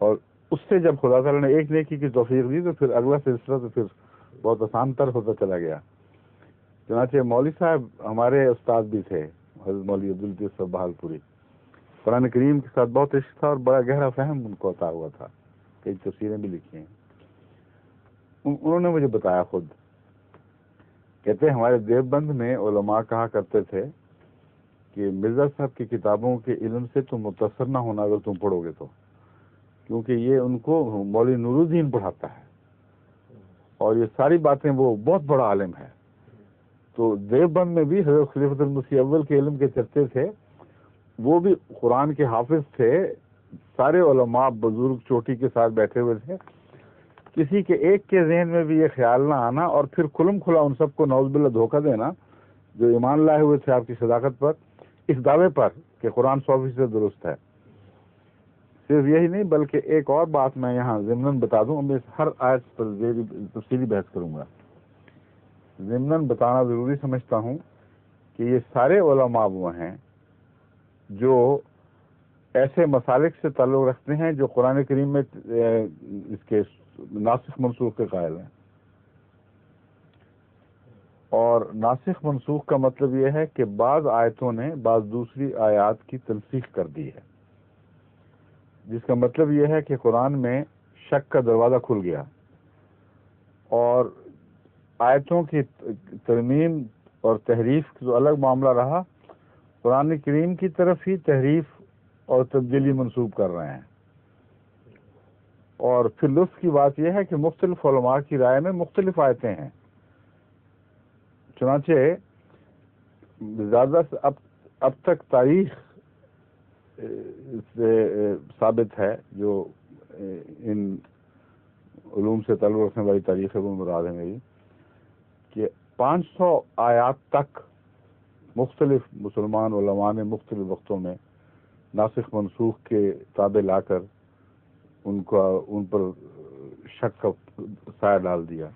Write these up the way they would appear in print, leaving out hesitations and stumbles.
اور اس سے جب خدا تعالیٰ نے ایک نیکی کی توفیق دی تو پھر اگلا سلسلہ تو پھر بہت آسان تر ہوتا چلا گیا. چنانچہ مولوی صاحب ہمارے استاد بھی تھے، حضرت مولوی عبداللطیف صاحب بہال پوری. قرآن کریم کے ساتھ بہت عشق تھا اور بڑا گہرا فہم ان کو عطا ہوا تھا. کئی تفسیریں بھی لکھی ہیں. انہوں نے مجھے بتایا خود، کہتے ہیں ہمارے دیوبند میں علماء کہا کرتے تھے کہ مرزا صاحب کی کتابوں کے علم سے تم متاثر نہ ہونا اگر تم پڑھو گے تو، کیونکہ یہ ان کو مولوی نور الدین پڑھاتا ہے اور یہ ساری باتیں وہ بہت بڑا عالم ہے. تو دیوبند میں بھی حضرت خلیفۃ المسیح اول کے علم کے چرچے تھے. وہ بھی قرآن کے حافظ تھے. سارے علماء بزرگ چوٹی کے ساتھ بیٹھے ہوئے تھے. کسی کے ایک کے ذہن میں بھی یہ خیال نہ آنا اور پھر کھلم کھلا ان سب کو نعوذ باللہ دھوکہ دینا جو ایمان لائے ہوئے تھے آپ کی صداقت پر، اس دعوے پر کہ قرآن 100% درست ہے. صرف یہی نہیں بلکہ ایک اور بات میں یہاں ضمناً بتا دوں. میں ہر آیت پر تفصیلی بحث کروں گا. ضمناً بتانا ضروری سمجھتا ہوں کہ یہ سارے علماء وہ ہیں جو ایسے مسالک سے تعلق رکھتے ہیں جو قرآن کریم میں اس کے ناسخ منسوخ کے قائل ہیں. اور ناسخ منسوخ کا مطلب یہ ہے کہ بعض آیتوں نے بعض دوسری آیات کی تنسیخ کر دی ہے، جس کا مطلب یہ ہے کہ قرآن میں شک کا دروازہ کھل گیا اور آیتوں کی ترمیم اور تحریف جو الگ معاملہ رہا، قرآن کریم کی طرف ہی تحریف اور تبدیلی منسوب کر رہے ہیں. اور پھر لطف کی بات یہ ہے کہ مختلف علماء کی رائے میں مختلف آیتیں ہیں. چنانچہ زیادہ سے اب تک تاریخ سے ثابت ہے، جو ان علوم سے تعلق رکھنے والی تاریخ ہے وہ مراد ہے میری، کہ 500 آیات تک مختلف مسلمان علماء نے مختلف وقتوں میں ناسخ منسوخ کے تابع لا کر ان پر شک کا سایہ ڈال دیا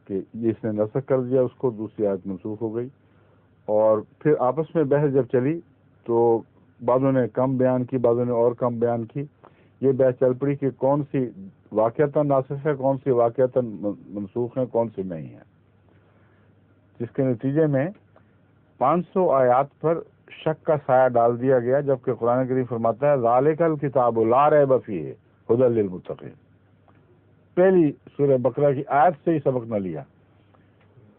کہ اس نے نسخ کر دیا، اس کو دوسری آیت منسوخ ہو گئی. اور پھر آپس میں بحث جب چلی تو بعضوں نے کم بیان کی، بعضوں نے اور کم بیان کی. یہ بحث چل پڑی کہ کون سی واقعتاً ناسخ ہے، کون سی واقعتاً منسوخ ہے، کون سی نہیں ہے، جس کے نتیجے میں 500 آیات پر شک کا سایہ ڈال دیا گیا، جبکہ قرآن کریم فرماتا ہے ذالک الکتاب لا ریب فیہ ھدی للمتقین. پہلی سورہ بقرہ کی آیت سے ہی سبق نہ لیا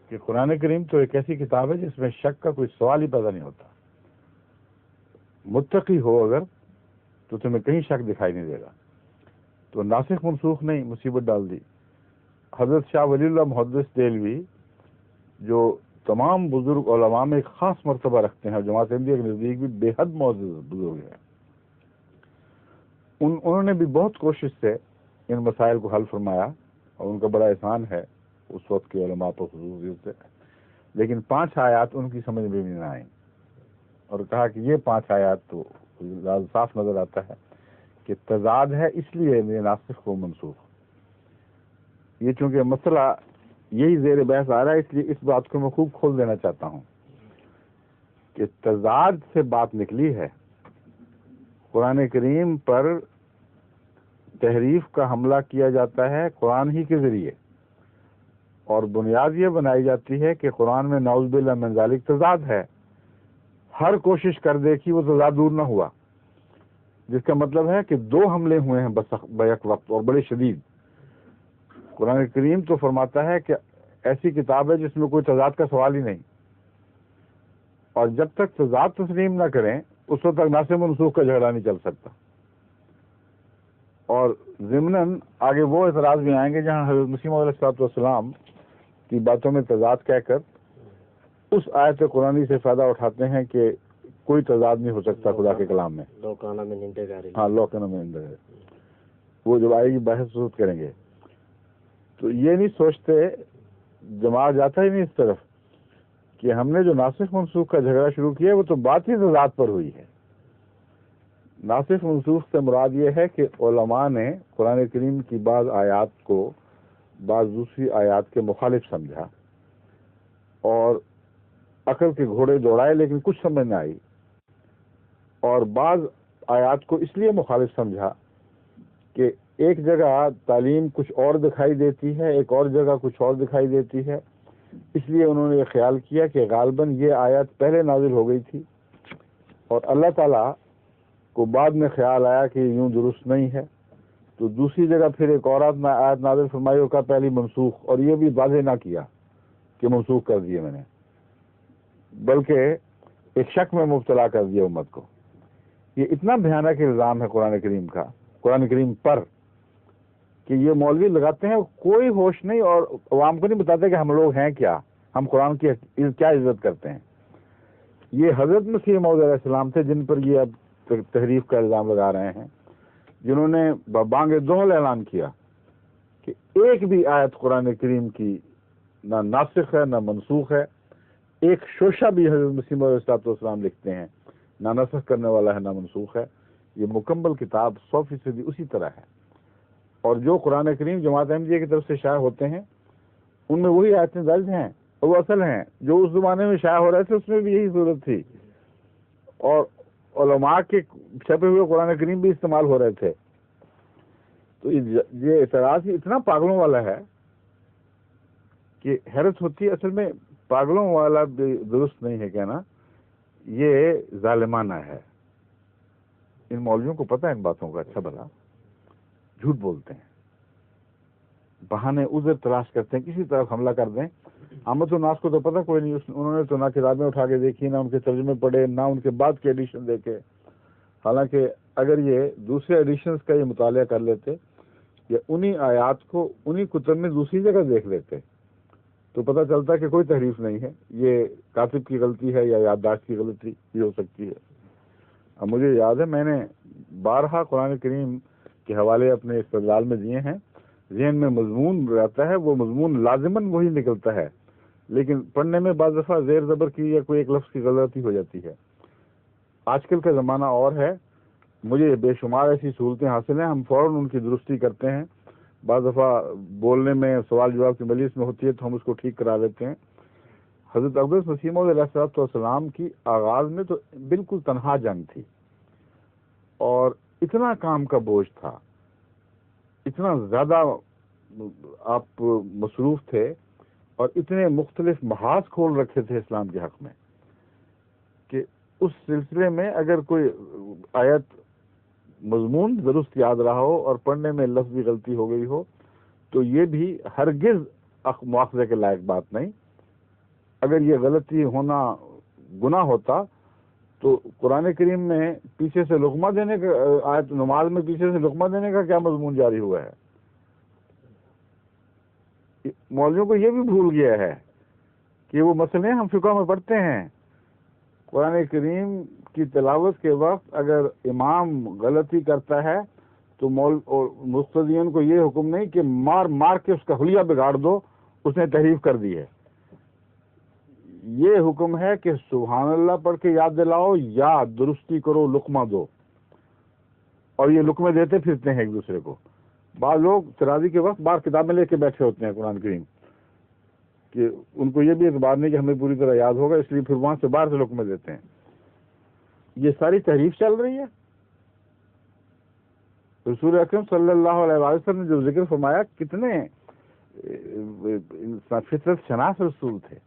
کہ قرآن کریم تو ایک ایسی کتاب ہے جس میں شک کا کوئی سوال ہی پیدا نہیں ہوتا. متقی ہو اگر تو تمہیں کہیں شک دکھائی نہیں دے گا. تو ناسخ منسوخ نہیں، مصیبت ڈال دی. حضرت شاہ ولی اللہ محدث دہلوی جو تمام بزرگ علماء میں ایک خاص مرتبہ رکھتے ہیں اور جماعت احمدیہ کے نزدیک بھی بے حد معزز بزرگ ہیں، انہوں نے بھی بہت کوشش سے ان مسائل کو حل فرمایا اور ان کا بڑا احسان ہے اس وقت کے علماء پر خصوصیت سے. لیکن 5 آیات ان کی سمجھ میں بھی نہ آئیں اور کہا کہ یہ 5 آیات تو صاف نظر آتا ہے کہ تضاد ہے، اس لیے ناسخ کو منسوخ. یہ چونکہ مسئلہ یہی زیر بحث آ رہا ہے، اس لیے اس بات کو میں خوب کھول دینا چاہتا ہوں کہ تضاد سے بات نکلی ہے. قرآن کریم پر تحریف کا حملہ کیا جاتا ہے قرآن ہی کے ذریعے، اور بنیاد یہ بنائی جاتی ہے کہ قرآن میں نعوذ باللہ من ذالک تضاد ہے. ہر کوشش کر دیکھی وہ تضاد دور نہ ہوا، جس کا مطلب ہے کہ 2 حملے ہوئے ہیں بیک وقت اور بڑے شدید. قرآن کریم تو فرماتا ہے کہ ایسی کتاب ہے جس میں کوئی تضاد کا سوال ہی نہیں، اور جب تک تضاد تسلیم نہ کریں اس وقت تک ناسخ منسوخ کا جھگڑا نہیں چل سکتا. اور ضمناً آگے وہ اعتراض بھی آئیں گے جہاں حضرت مسیح موعود علیہ الصلوۃ والسلام کی باتوں میں تضاد کہہ کر اس آیت قرآنی سے فائدہ اٹھاتے ہیں کہ کوئی تضاد نہیں ہو سکتا خدا کے کلام میں. ہاں لوکانا میں اندر ہے، وہ جب آئے گی بحث کریں گے. تو یہ نہیں سوچتے، جماع جاتا ہی نہیں اس طرف کہ ہم نے جو ناسخ منسوخ کا جھگڑا شروع کیا وہ تو باطنی تضاد پر ہوئی ہے. ناسخ منسوخ سے مراد یہ ہے کہ علماء نے قرآن کریم کی بعض آیات کو بعض دوسری آیات کے مخالف سمجھا اور عقل کے گھوڑے دوڑائے لیکن کچھ سمجھ نہ آئی، اور بعض آیات کو اس لیے مخالف سمجھا کہ ایک جگہ تعلیم کچھ اور دکھائی دیتی ہے، ایک اور جگہ کچھ اور دکھائی دیتی ہے، اس لیے انہوں نے یہ خیال کیا کہ غالباً یہ آیت پہلے نازل ہو گئی تھی اور اللہ تعالیٰ کو بعد میں خیال آیا کہ یوں درست نہیں ہے، تو دوسری جگہ پھر ایک اور آیت نازل فرمائی اور کہا پہلی منسوخ، اور یہ بھی واضح نہ کیا کہ منسوخ کر دیے میں نے، بلکہ ایک شک میں مبتلا کر دیا امت کو۔ یہ اتنا بھیانک الزام ہے قرآن کریم کا، قرآن کریم پر، کہ یہ مولوی لگاتے ہیں، کوئی ہوش نہیں، اور عوام کو نہیں بتاتے کہ ہم لوگ ہیں کیا، ہم قرآن کی کیا عزت کرتے ہیں۔ یہ حضرت مسیح موعود علیہ السلام تھے جن پر یہ اب تحریف کا الزام لگا رہے ہیں، جنہوں نے بانگ دوہل اعلان کیا کہ ایک بھی آیت قرآن کریم کی نہ ناسخ ہے نہ منسوخ ہے، ایک شوشہ بھی حضرت مسیح موعود علیہ السلام لکھتے ہیں نہ نسخ کرنے والا ہے نہ منسوخ ہے۔ یہ مکمل کتاب 100% اسی طرح ہے، اور جو قرآن کریم جماعت احمدیہ کی طرف سے شائع ہوتے ہیں ان میں وہی آیتیں درج ہیں، وہ اصل ہیں جو اس زمانے میں شائع ہو رہے تھے، اس میں بھی یہی صورت تھی، اور علماء کے چھپے ہوئے قرآن کریم بھی استعمال ہو رہے تھے۔ تو یہ اعتراض اتنا پاگلوں والا ہے کہ حیرت ہوتی ہے۔ اصل میں پاگلوں والا بھی درست نہیں ہے کہنا، یہ ظالمانہ ہے۔ ان مولویوں کو پتہ ہے ان باتوں کا، اچھا بھلا جھوٹ بولتے ہیں، بہانے عذر تلاش کرتے ہیں، کسی طرف حملہ کر دیں۔ عامت الناس کو تو پتہ کوئی نہیں، انہوں نے تو نہ کتابیں اٹھا کے دیکھی، نہ ان کے ترجمے پڑھے، نہ ان کے بعد کے ایڈیشن دیکھے۔ حالانکہ اگر یہ دوسرے ایڈیشنز کا یہ مطالعہ کر لیتے یا انہی آیات کو انہی کتب میں دوسری جگہ دیکھ لیتے تو پتہ چلتا کہ کوئی تحریف نہیں ہے، یہ کاتب کی غلطی ہے یا یادداشت کی غلطی بھی ہو سکتی ہے۔ اب مجھے یاد ہے میں نے بارہا قرآن کریم کے حوالے اپنے استدلال میں دیے ہیں، ذہن میں مضمون رہتا ہے، وہ مضمون لازماً وہی نکلتا ہے، لیکن پڑھنے میں بعض دفعہ زیر زبر کی یا کوئی ایک لفظ کی غلطی ہو جاتی ہے۔ آج کل کا زمانہ اور ہے، مجھے بے شمار ایسی سہولتیں حاصل ہیں، ہم فوراً ان کی درستی کرتے ہیں۔ بعض دفعہ بولنے میں سوال جواب کی مجلس میں ہوتی ہے تو ہم اس کو ٹھیک کرا لیتے ہیں۔ حضرت اقدس مسیح موعود علیہ السلام کی آغاز میں تو بالکل تنہا جنگ تھی، اور اتنا کام کا بوجھ تھا، اتنا زیادہ آپ مصروف تھے، اور اتنے مختلف محاذ کھول رکھے تھے اسلام کے حق میں کہ اس سلسلے میں اگر کوئی آیت مضمون درست یاد رہا ہو اور پڑھنے میں لفظی غلطی ہو گئی ہو تو یہ بھی ہرگز مواخذے کے لائق بات نہیں۔ اگر یہ غلطی ہونا گناہ ہوتا تو قرآن کریم میں پیچھے سے لقمہ دینے کا، آیت نماز میں پیچھے سے لقمہ دینے کا کیا مضمون جاری ہوا ہے؟ مولویوں کو یہ بھی بھول گیا ہے کہ وہ مسئلے ہم فقہ میں پڑھتے ہیں۔ قرآن کریم کی تلاوت کے وقت اگر امام غلطی کرتا ہے تو مقتدیین کو یہ حکم نہیں کہ مار مار کے اس کا حلیہ بگاڑ دو، اس نے تحریف کر دی ہے۔ یہ حکم ہے کہ سبحان اللہ پڑھ کے یاد دلاؤ یا درستی کرو، لقمہ دو، اور یہ لقمے دیتے پھرتے ہیں ایک دوسرے کو۔ بعض لوگ تراویح کے وقت بار کتابیں لے کے بیٹھے ہوتے ہیں قرآن کریم، کہ ان کو یہ بھی اعتبار نہیں کہ ہمیں پوری طرح یاد ہوگا، اس لیے پھر وہاں سے باہر سے لقمے دیتے ہیں۔ یہ ساری تحریف چل رہی ہے۔ رسول اکرم صلی اللہ علیہ وسلم نے جو ذکر فرمایا، کتنے فطرت شناس رسول تھے،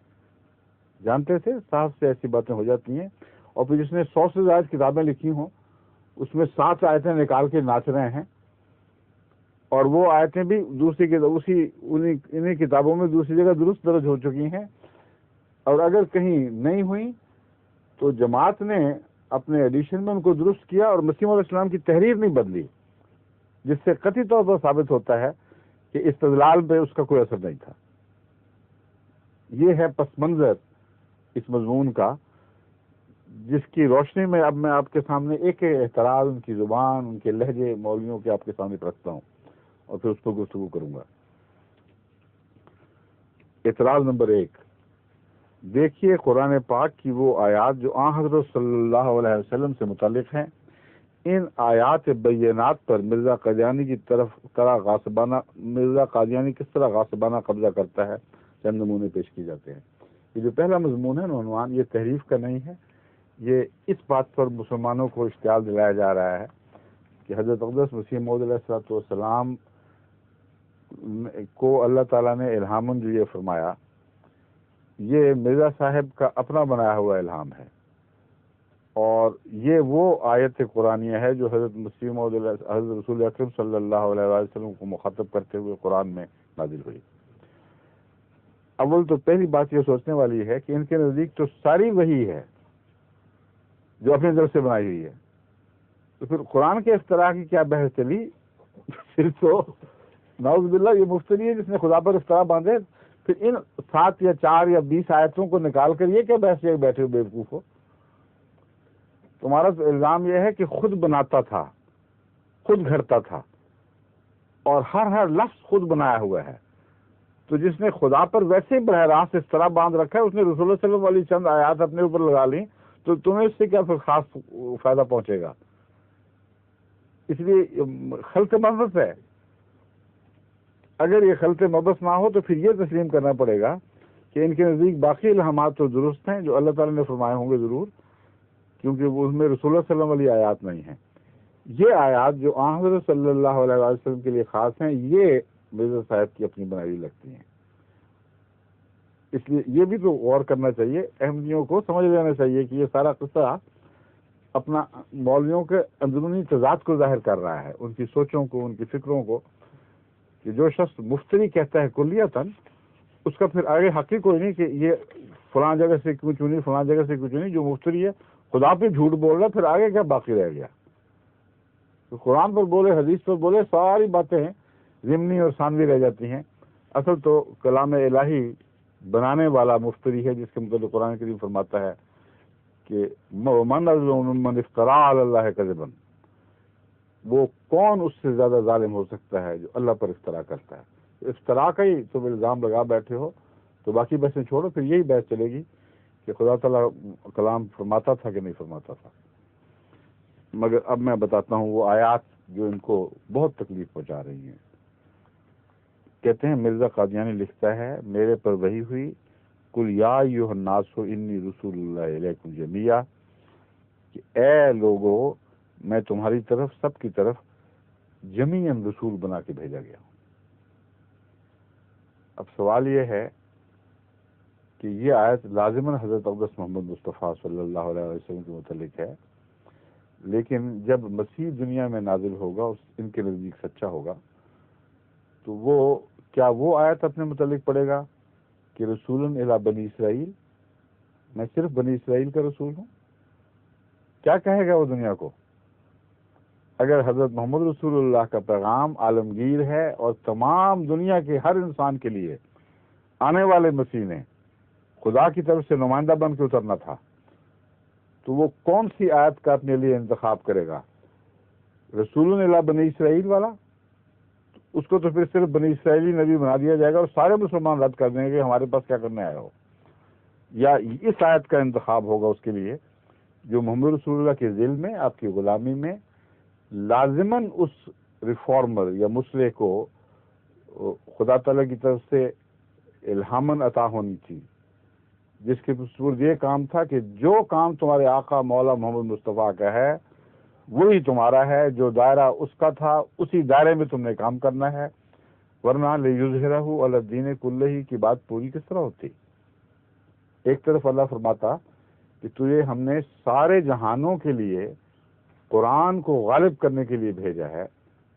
جانتے تھے صاحب سے ایسی باتیں ہو جاتی ہیں، اور پھر جس نے 100 سے زائد کتابیں لکھی ہوں اس میں 7 آیتیں نکال کے ناچ رہے ہیں، اور وہ آیتیں بھی انہی کتابوں میں دوسری جگہ درست درج ہو چکی ہیں، اور اگر کہیں نہیں ہوئی تو جماعت نے اپنے ایڈیشن میں ان کو درست کیا، اور مسیح علیہ السلام کی تحریر نہیں بدلی، جس سے قطعی طور پر ثابت ہوتا ہے کہ استدلال پہ اس کا کوئی اثر نہیں تھا۔ یہ ہے پس منظر اس مضمون کا، جس کی روشنی میں اب میں آپ کے سامنے ایک اعتراض، ان کی زبان، ان کے لہجے مولویوں کے آپ کے سامنے رکھتا ہوں، اور پھر اس پر گفتگو کروں گا۔ اعتراض نمبر 1، دیکھیے قرآن پاک کی وہ آیات جو آن حضرت صلی اللہ علیہ وسلم سے متعلق ہیں، ان آیات بینات پر مرزا قادیانی کس طرح غاصبانہ قبضہ کرتا ہے، چند نمونے پیش کیے جاتے ہیں۔ یہ جو پہلا مضمون ہے عنوان، یہ تحریف کا نہیں ہے، یہ اس بات پر مسلمانوں کو اشتعال دلایا جا رہا ہے کہ حضرت اقدس مسیح موعود علیہ الصلوۃ والسلام کو اللہ تعالیٰ نے الہاماً جو یہ فرمایا، یہ مرزا صاحب کا اپنا بنایا ہوا الہام ہے، اور یہ وہ آیت قرآنیہ ہے جو حضرت مسیح موعود حضرت رسول اکرم صلی اللہ علیہ وسلم کو مخاطب کرتے ہوئے قرآن میں نازل ہوئی۔ اول تو پہلی بات یہ سوچنے والی ہے کہ ان کے نزدیک تو ساری وہی ہے جو اپنی طرف سے بنائی ہوئی ہے، تو پھر قرآن کے افتراء کی کیا بحث چلی؟ پھر تو نعوذ باللہ یہ مفتری ہے جس نے خدا پر افتراء باندھے، پھر ان 7 یا 4 یا 20 آیتوں کو نکال کر یہ کیا بحث ہے؟ بیٹھے ہوئے بیوقوف ہو، تمہارا تو الزام یہ ہے کہ خود بناتا تھا، خود گھڑتا تھا، اور ہر لفظ خود بنایا ہوا ہے، تو جس نے خدا پر ویسے ہی براہ راست اس طرح باندھ رکھا ہے، اس نے رسول اللہ صلی اللہ علیہ وسلم والی چند آیات اپنے اوپر لگا لی، تو تمہیں اس سے کیا پھر خاص فائدہ پہنچے گا؟ اس لیے خلط مبث ہے۔ اگر یہ خلط مبث نہ ہو تو پھر یہ تسلیم کرنا پڑے گا کہ ان کے نزدیک باقی الہامات تو درست ہیں جو اللہ تعالیٰ نے فرمائے ہوں گے ضرور، کیونکہ اس میں رسول اللہ صلی اللہ علیہ وسلم والی آیات نہیں ہیں۔ یہ آیات جو آن حضرت صلی اللہ علیہ وسلم کے لیے خاص ہیں، یہ مرزا صاحب کی اپنی بنائی ہوئی لگتی ہیں۔ اس لیے یہ بھی تو غور کرنا چاہیے، احمدیوں کو سمجھ لینا چاہیے کہ یہ سارا قصہ اپنا مولویوں کے اندرونی تضاد کو ظاہر کر رہا ہے، ان کی سوچوں کو، ان کی فکروں کو، کہ جو شخص مفتری کہتا ہے کلیتاً، اس کا پھر آگے حق ہی کوئی نہیں کہ یہ فلاں جگہ سے کیوں چنی، فلاں جگہ سے کیوں چنی۔ جو مفتری ہے خدا پہ جھوٹ بول رہا ہے، پھر آگے کیا باقی رہ گیا؟ تو قرآن پر بولے، حدیث پر بولے، ساری باتیں ضمنی اور ثانوی رہ جاتی ہیں۔ اصل تو کلام الہی بنانے والا مفتری ہے، جس کے متعلق قرآن کریم فرماتا ہے کہ من اظلم ممن افترا علی اللہ کذبا، وہ کون اس سے زیادہ ظالم ہو سکتا ہے جو اللہ پر افترا کرتا ہے؟ افترا کا ہی تم الزام لگا بیٹھے ہو، تو باقی بحثیں چھوڑو، پھر یہی بحث چلے گی کہ خدا تعالیٰ کلام فرماتا تھا کہ نہیں فرماتا تھا۔ مگر اب میں بتاتا ہوں وہ آیات جو ان کو بہت تکلیف پہنچا رہی ہیں۔ کہتے ہیں مرزا قادیانی لکھتا ہے، میرے پر وحی ہوئی، قل یا ایھا الناس انی رسول اللہ الیکم جمیعا، کہ اے لوگو میں تمہاری طرف سب کی طرف جمیعاً رسول بنا کے بھیجا گیا ہوں۔ اب سوال یہ ہے کہ یہ آیت لازماً حضرت اقدس محمد مصطفیٰ صلی اللہ علیہ وسلم کے متعلق ہے، لیکن جب مسیح دنیا میں نازل ہوگا، ان کے نزدیک سچا ہوگا، تو وہ کیا وہ آیت اپنے متعلق پڑھے گا کہ رسول الی بنی اسرائیل، میں صرف بنی اسرائیل کا رسول ہوں؟ کیا کہے گا وہ دنیا کو؟ اگر حضرت محمد رسول اللہ کا پیغام عالمگیر ہے اور تمام دنیا کے ہر انسان کے لیے آنے والے مسیح نے خدا کی طرف سے نمائندہ بن کے اترنا تھا، تو وہ کون سی آیت کا اپنے لیے انتخاب کرے گا؟ رسول الی بنی اسرائیل والا؟ اس کو تو پھر صرف بنی اسرائیلی نبی بنا دیا جائے گا اور سارے مسلمان رد کر دیں گے کہ ہمارے پاس کیا کرنے آئے ہو۔ یا اس آیت کا انتخاب ہوگا اس کے لیے جو محمد رسول اللہ کے ذل میں، آپ کی غلامی میں لازماً اس ریفارمر یا مصلح کو خدا تعالیٰ کی طرف سے الہاماً عطا ہونی تھی، جس کے سپرد یہ کام تھا کہ جو کام تمہارے آقا مولا محمد مصطفیٰ کا ہے وہی تمہارا ہے، جو دائرہ اس کا تھا اسی دائرے میں تم نے کام کرنا ہے، ورنہ لیظہرہ علی الدین کلہ کی بات پوری کس طرح ہوتی؟ ایک طرف اللہ فرماتا کہ تجھے ہم نے سارے جہانوں کے لیے قرآن کو غالب کرنے کے لیے بھیجا ہے،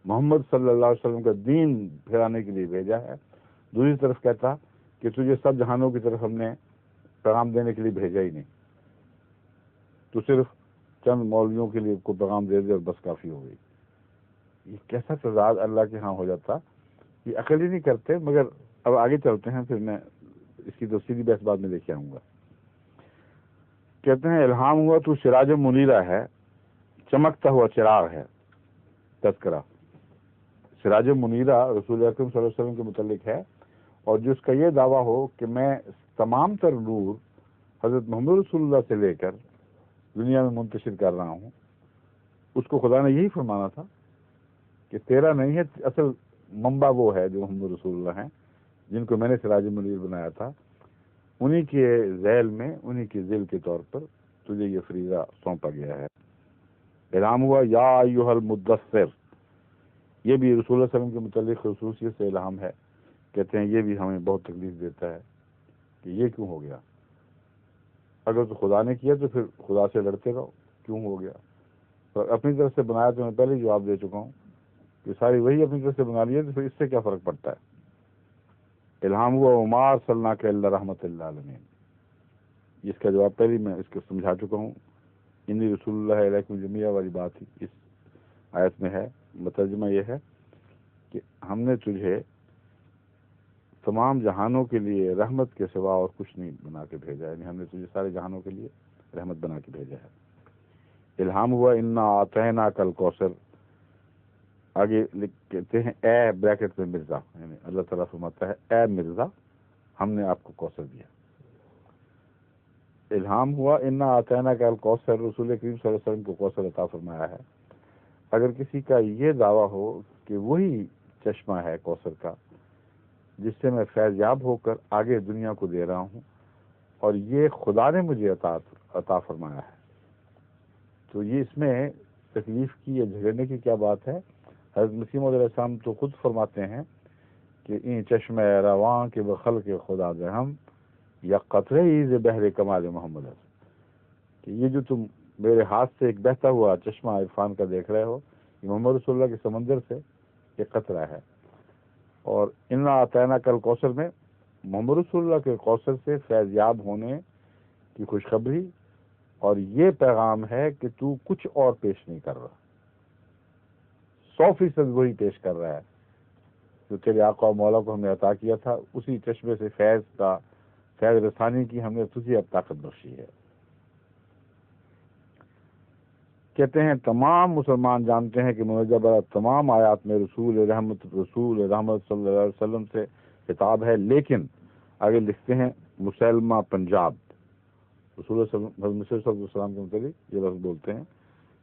محمد صلی اللہ علیہ وسلم کا دین پھیلانے کے لیے بھیجا ہے، دوسری طرف کہتا کہ تجھے سب جہانوں کی طرف ہم نے پیغام دینے کے لیے بھیجا ہی نہیں، تو صرف چند مولویوں کے لیے کو پیغام دے دے اور بس کافی ہو گئی۔ یہ کیسا تضاد اللہ کے ہاں ہو جاتا، یہ عقل ہی نہیں کرتے۔ مگر اب آگے چلتے ہیں، پھر میں اس کی تفصیلی بحث بعد میں لے آؤں گا۔ کہتے ہیں الہام ہوا تو سراج منیرہ ہے، چمکتا ہوا چراغ ہے۔ تذکرہ سراج منیرہ رسول اکرم صلی اللہ علیہ وسلم کے متعلق ہے، اور جس کا یہ دعویٰ ہو کہ میں تمام تر نور حضرت محمد رسول اللہ سے لے کر دنیا میں منتشر کر رہا ہوں، اس کو خدا نے یہی فرمانا تھا کہ تیرا نہیں ہے، اصل منبع وہ ہے جو محمد رسول اللہ ہیں، جن کو میں نے سراج منیر بنایا تھا، انہی کے ذیل میں، انہی کے ذیل کے طور پر تجھے یہ فریضہ سونپا گیا ہے۔ الہام ہوا یا ایھا المدثر، یہ بھی رسول اللہ صلی اللہ علیہ وسلم کے متعلق خصوصیت سے الہام ہے. کہتے ہیں یہ بھی ہمیں بہت تکلیف دیتا ہے کہ یہ کیوں ہو گیا. اگر تو خدا نے کیا تو پھر خدا سے لڑتے رہو، کیوں ہو گیا. اور اپنی طرف سے بنایا تو میں پہلے ہی جواب دے چکا ہوں کہ ساری وہی اپنی طرف سے بنا لی ہے تو پھر اس سے کیا فرق پڑتا ہے. الہام ہوا وما ارسلناک الا رحمۃ للعالمین، اس کا جواب پہلے میں اس کو سمجھا چکا ہوں. انی رسول اللہ علیکم جمیعا والی بات ہی اس آیت میں ہے. مترجمہ یہ ہے کہ ہم نے تجھے تمام جہانوں کے لیے رحمت کے سوا اور کچھ نہیں بنا کے بھیجا، یعنی ہم نے تجھے سارے جہانوں کے لیے رحمت بنا کے بھیجا ہے. الہام ہوا انا اعطیناک الکوثر، آگے کہتے ہیں اے بریکٹ میں مرزا، یعنی اللہ تعالیٰ فرماتا ہے اے مرزا ہم نے آپ کو کوثر دیا. الہام ہوا انا اعطیناک الکوثر، رسول کریم صلی اللہ علیہ وسلم کو کوثر عطا فرمایا ہے. اگر کسی کا یہ دعویٰ ہو کہ وہی چشمہ ہے کوثر کا جس سے میں فیض یاب ہو کر آگے دنیا کو دے رہا ہوں، اور یہ خدا نے مجھے عطا فرمایا ہے، تو یہ اس میں تکلیف کی یا جھگڑنے کی کیا بات ہے. حضرت مسیح موعود علیہ السلام تو خود فرماتے ہیں کہ این چشمہ رواں کے بخل کے خدا دے ہم یا قطرے ہی بحر کمال محمد، کہ یہ جو تم میرے ہاتھ سے ایک بہتا ہوا چشمہ عرفان کا دیکھ رہے ہو، یہ محمد رسول اللہ کے سمندر سے ایک قطرہ ہے. اور انا اعطیناک الکوثر میں محمد رسول اللہ کے کوثر سے فیض یاب ہونے کی خوشخبری، اور یہ پیغام ہے کہ تو کچھ اور پیش نہیں کر رہا، 100% وہی پیش کر رہا ہے جو تیرے آقا و مولا کو ہم نے عطا کیا تھا. اسی چشمے سے فیض رسانی کی ہم نے تجھے اب طاقت بخشی ہے. کہتے ہیں تمام مسلمان جانتے ہیں کہ منجبہ تمام آیات میں رسول رحمت صلی اللہ علیہ وسلم سے خطاب ہے، لیکن آگے لکھتے ہیں مسلمہ پنجاب، رسول صلی اللہ علیہ وسلم کے متعلق یہ لفظ بولتے ہیں.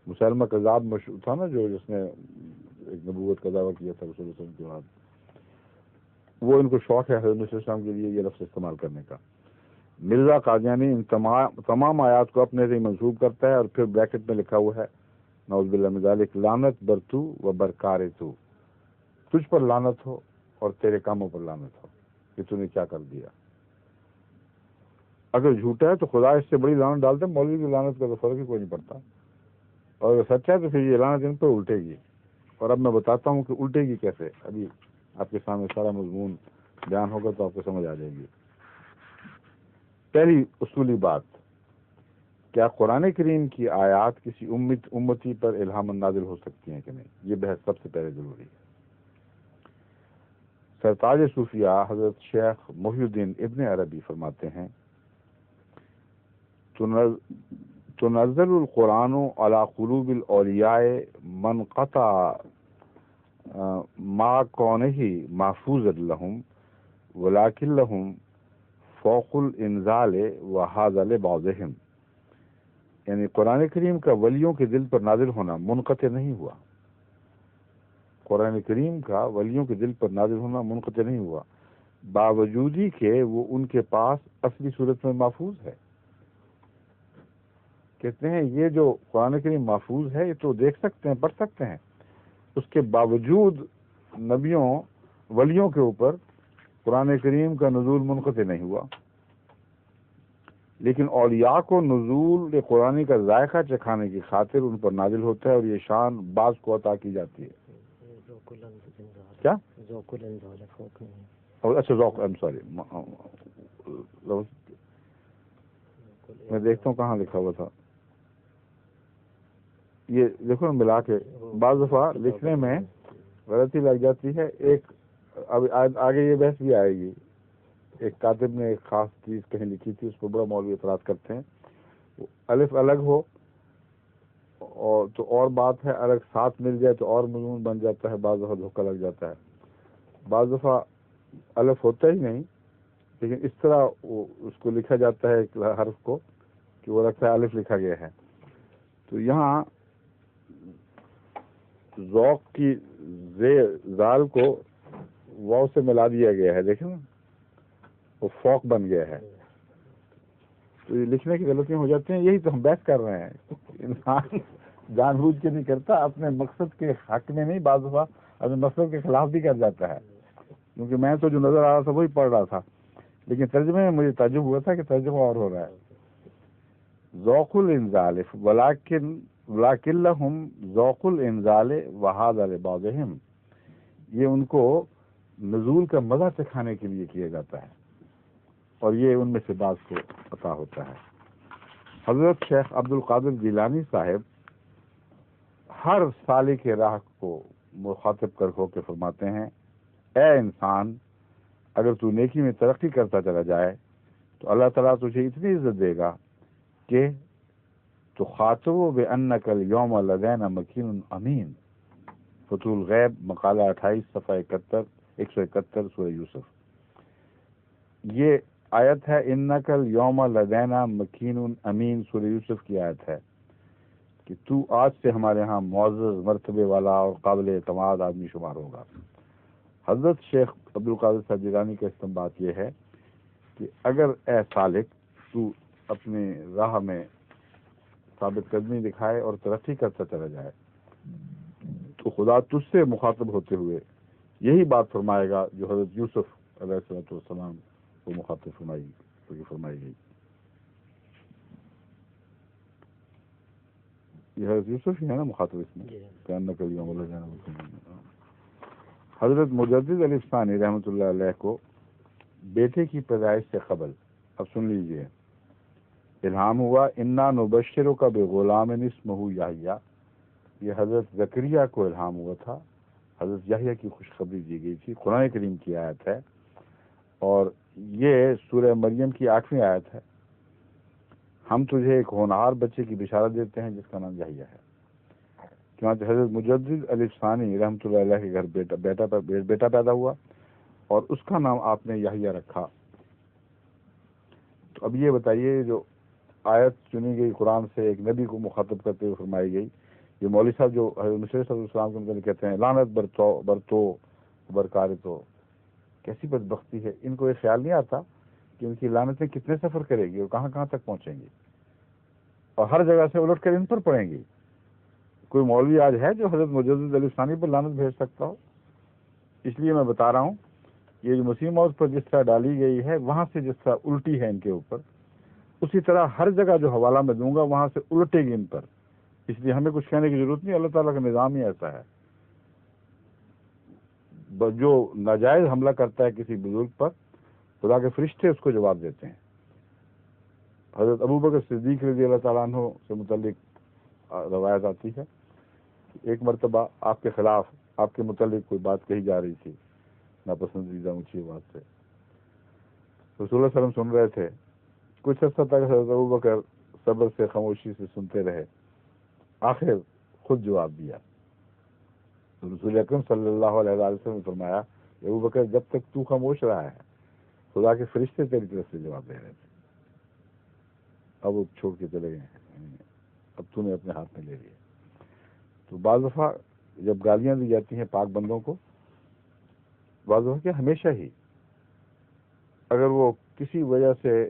مسلمہ کذاب مشہور تھا نا، جو جس نے ایک نبوت کا دعویٰ کیا تھا رسول اللہ علیہ وسلم کے بعد، وہ ان کو شوق ہے حضرت مسیح السلام کے لیے یہ لفظ استعمال کرنے کا. مرزا قادیانی ان تمام آیات کو اپنے سے منسوب کرتا ہے، اور پھر بریکٹ میں لکھا ہوا ہے نعوذ باللہ من ذالک لعنت بر تو و برکار تو، تجھ پر لعنت ہو اور تیرے کاموں پر لعنت ہو کہ تو نے کیا کر دیا. اگر جھوٹا ہے تو خدا اس سے بڑی لعنت ڈالتا ہے، مولوی کی لعنت کا تو فرق ہی کوئی نہیں پڑتا. اور اگر سچ ہے تو پھر یہ لعنت ان پہ الٹے گی، اور اب میں بتاتا ہوں کہ الٹے گی کیسے. ابھی آپ کے سامنے سارا مضمون بیان ہوگا تو آپ کو سمجھ آ جائے گی. پہلی اصولی بات، کیا قرآن کریم کی آیات کسی امتی پر الہام نازل ہو سکتی ہیں کہ نہیں؟ یہ بحث سب سے پہلے ضروری ہے. سرتاج صوفیہ حضرت شیخ محی الدین ابن عربی فرماتے ہیں تنزل القرآن علی قلوب الاولیاء من قطع ما کونہ محفوظ لهم ولکن لهم فوق الانزال وهذا لبعضهم، یعنی قرآن کریم کا ولیوں کے دل پر نازل ہونا منقطع نہیں ہوا. قرآن کریم کا ولیوں کے دل پر نازل ہونا منقطع نہیں ہوا، باوجود ہی کہ وہ ان کے پاس اصلی صورت میں محفوظ ہے. کہتے ہیں یہ جو قرآن کریم محفوظ ہے یہ تو دیکھ سکتے ہیں، پڑھ سکتے ہیں، اس کے باوجود نبیوں ولیوں کے اوپر قرآن کریم کا نزول منقطع نہیں ہوا. لیکن اولیاء کو نزول قرآن کا ذائقہ چکھانے کی خاطر ان پر نازل ہوتا ہے، اور یہ شان بعض کو عطا کی جاتی ہے. کیا اچھا ذوق، میں دیکھتا ہوں کہاں لکھا ہوا تھا. یہ دیکھو ملا کے بعض دفعہ لکھنے میں غلطی لگ جاتی ہے. ایک اب آگے یہ بحث بھی آئے گی. ایک کاتب نے ایک خاص چیز کہیں لکھی تھی، اس کو بڑا مولوی اعتراض کرتے ہیں. الف الگ ہو اور تو اور بات ہے، الگ ساتھ مل جائے تو اور مضمون بن جاتا ہے، بعض دفعہ دھوکہ لگ جاتا ہے. بعض دفعہ الف ہوتا ہی نہیں، لیکن اس طرح اس کو لکھا جاتا ہے ایک حرف کو کہ وہ لگتا ہے الف لکھا گیا ہے. تو یہاں ذوق کی زال کو واو سے ملا دیا گیا ہے، دیکھیں نا وہ فوق بن گیا ہے. تو یہ لکھنے کی غلطیاں ہو جاتی ہیں. یہی تو ہم بحث کر رہے ہیں. جان بوجھ کے نہیں کرتا، اپنے مقصد کے حق میں نہیں، بعض دفعہ اپنے مقصد کے خلاف بھی کر جاتا ہے. کیونکہ میں تو جو نظر آ رہا تھا وہی پڑھ رہا تھا، لیکن ترجمے میں مجھے تعجب ہوا تھا کہ ترجمہ اور ہو رہا ہے. ذوق الانزال ولکن لهم ذوق الانزال وهذا لبعضهم، یہ ان کو نزول کا مزہ چکھانے کے لیے کیا جاتا ہے، اور یہ ان میں سے بعض کو عطا ہوتا ہے. حضرت شیخ عبد القادر جیلانی صاحب ہر سالک راہ کو مخاطب کر ہو کے فرماتے ہیں، اے انسان، اگر تو نیکی میں ترقی کرتا چلا جائے تو اللہ تعالیٰ تجھے اتنی عزت دے گا کہ تو خاطب بأنک اليوم لدینا مکین امین. فتح الغیب مقالہ 28 صفحہ 171 سورہ یوسف. یہ آیت ہے انک اليوم لدینا مکین امین، سورہ یوسف کی آیت ہے کہ تو آج سے ہمارے ہاں معزز مرتبے والا اور قابل اعتماد آدمی شمار ہوگا. حضرت شیخ عبد القادر صاحب جیلانی کا استنباط یہ ہے کہ اگر اے سالک تو اپنے راہ میں ثابت قدمی دکھائے اور ترقی کرتا چلا جائے تو خدا تجھ سے مخاطب ہوتے ہوئے یہی بات فرمائے گا جو حضرت یوسف علیہ السلام کو مخاطب فرمائی گئی. یہ حضرت یوسف ہی ہے نا مخاطب اس میں کہ کبھی عمل جانا. حضرت مجدد علی ثانی رحمۃ اللہ علیہ کو بیٹے کی پیدائش سے قبل، اب سن لیجئے، الہام ہوا انا نبشرک بغلام اسمہ یحییٰ. یہ حضرت زکریا کو الہام ہوا تھا، حضرت یحییٰ کی خوشخبری دی گئی تھی. قرآن کریم کی آیت ہے اور یہ سورہ مریم کی 8ویں آیت ہے. ہم تجھے ایک ہونہار بچے کی بشارت دیتے ہیں جس کا نام یحییٰ ہے. چنانچہ حضرت مجدد علی ثانی رحمۃ اللہ علیہ کے گھر بیٹا پیدا ہوا اور اس کا نام آپ نے یحییٰ رکھا. تو اب یہ بتائیے، جو آیت چنی گئی قرآن سے ایک نبی کو مخاطب کرتے ہوئے فرمائی گئی، یہ مولوی صاحب جو حضرت مسیح صلی اللہ علیہ وسلم کے متعلق کہتے ہیں لعنت برتو برکار، تو کیسی بدبختی ہے. ان کو یہ خیال نہیں آتا کہ ان کی لعنتیں کتنے سفر کرے گی اور کہاں کہاں تک پہنچیں گی، اور ہر جگہ سے الٹ کر ان پر پڑیں گی. کوئی مولوی آج ہے جو حضرت مجدد علی ثانی پر لعنت بھیج سکتا ہو؟ اس لیے میں بتا رہا ہوں، یہ جو مسیح موعود پر جس طرح ڈالی گئی ہے وہاں سے جس طرح الٹی ہے ان کے اوپر، اسی طرح ہر جگہ جو حوالہ میں دوں گا وہاں سے الٹے گی ان پر. اس لیے ہمیں کچھ کہنے کی ضرورت نہیں، اللہ تعالیٰ کا نظام ہی ایسا ہے. جو ناجائز حملہ کرتا ہے کسی بزرگ پر، خدا کے فرشتے اس کو جواب دیتے ہیں. حضرت ابوبکر صدیق رضی اللہ تعالیٰ عنہ سے متعلق روایت آتی ہے، ایک مرتبہ آپ کے خلاف، آپ کے متعلق کوئی بات کہی جا رہی تھی ناپسندیدہ اونچی بات سے. رسول اللہ صلی اللہ علیہ وسلم سن رہے تھے. کچھ عرصہ تک حضرت ابوبکر صبر سے خاموشی سے سنتے رہے، آخر خود جواب دیا. تو رسول اکرم صلی اللہ علیہ وسلم نے فرمایا کہ ابوبکر جب تک تو خاموش رہا ہے خدا کے فرشتے تیری طرف سے جواب دے رہے تھے، اب وہ چھوڑ کے چلے گئے ہیں، اب تو نے اپنے ہاتھ میں لے لیا. تو بعض دفعہ جب گالیاں دی جاتی ہیں پاک بندوں کو، بعض دفعہ کہ ہمیشہ ہی اگر وہ کسی وجہ سے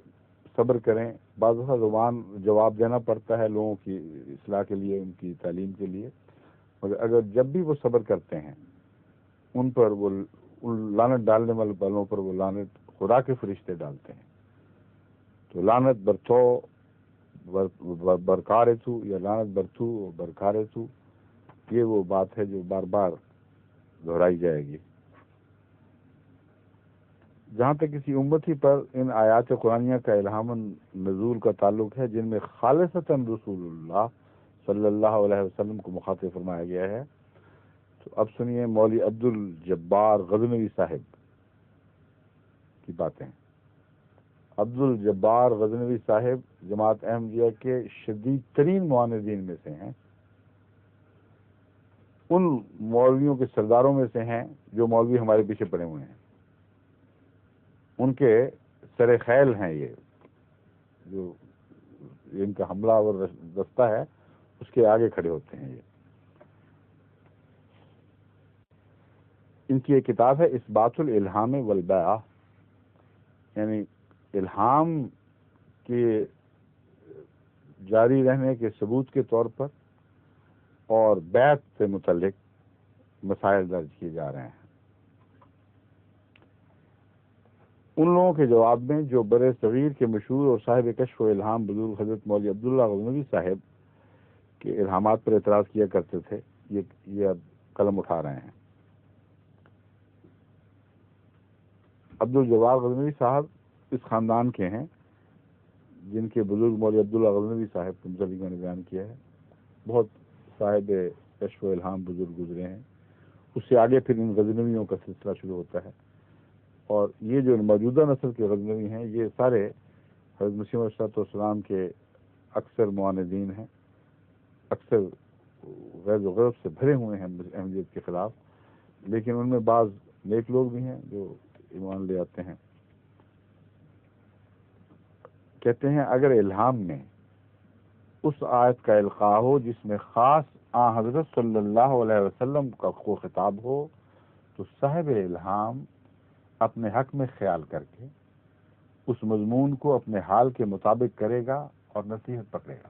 صبر کریں، بعض دفعہ زبان جواب دینا پڑتا ہے لوگوں کی اصلاح کے لیے، ان کی تعلیم کے لیے، مگر اگر جب بھی وہ صبر کرتے ہیں ان پر وہ لعنت ڈالنے والوں پر وہ لعنت خدا کے فرشتے ڈالتے ہیں. تو لعنت برتو برکارے تو، یا لعنت برتو برکارے تو، یہ وہ بات ہے جو بار بار دہرائی جائے گی. جہاں تک کسی امتی پر ان آیات قرآنیہ کا الہام نزول کا تعلق ہے جن میں خالصتاً رسول اللہ صلی اللہ علیہ وسلم کو مخاطب فرمایا گیا ہے، تو اب سنیے مولوی عبد الجبار غزنوی صاحب کی باتیں. عبد الجبار غزنوی صاحب جماعت احمدیہ کے شدید ترین معاندین میں سے ہیں، ان مولویوں کے سرداروں میں سے ہیں جو مولوی ہمارے پیچھے پڑے ہوئے ہیں. ان کے سر خیل ہیں، یہ جو ان کا حملہ اور دستہ ہے اس کے آگے کھڑے ہوتے ہیں. یہ ان کی ایک کتاب ہے اثبات الالہام والبیع، یعنی الہام کے جاری رہنے کے ثبوت کے طور پر اور بیعت سے متعلق مسائل درج کیے جا رہے ہیں۔ ان لوگوں کے جواب میں جو بر صغیر کے مشہور اور صاحب کشف و الہام بزرگ حضرت مولوی عبداللہ غزنوی صاحب کے الہامات پر اعتراض کیا کرتے تھے، یہ اب قلم اٹھا رہے ہیں۔ عبدالجواد غزنوی صاحب اس خاندان کے ہیں جن کے بزرگ مولوی عبداللہ غزنوی صاحب کے متعلق میں نے بیان کیا ہے۔ بہت صاحب کشف و الہام بزرگ گزرے ہیں، اس سے آگے پھر ان غزنویوں کا سلسلہ شروع ہوتا ہے، اور یہ جو موجودہ نسل کے غزنوی ہیں یہ سارے حضرت مسیح علیہ السلام کے اکثر معاندین ہیں، اکثر غیر و غرب سے بھرے ہوئے ہیں احمدیت کے خلاف، لیکن ان میں بعض نیک لوگ بھی ہیں جو ایمان لے آتے ہیں۔ کہتے ہیں اگر الہام میں اس آیت کا القاء ہو جس میں خاص حضرت صلی اللہ علیہ وسلم کا کو خطاب ہو تو صاحب الہام اپنے حق میں خیال کر کے اس مضمون کو اپنے حال کے مطابق کرے گا اور نصیحت پکڑے گا۔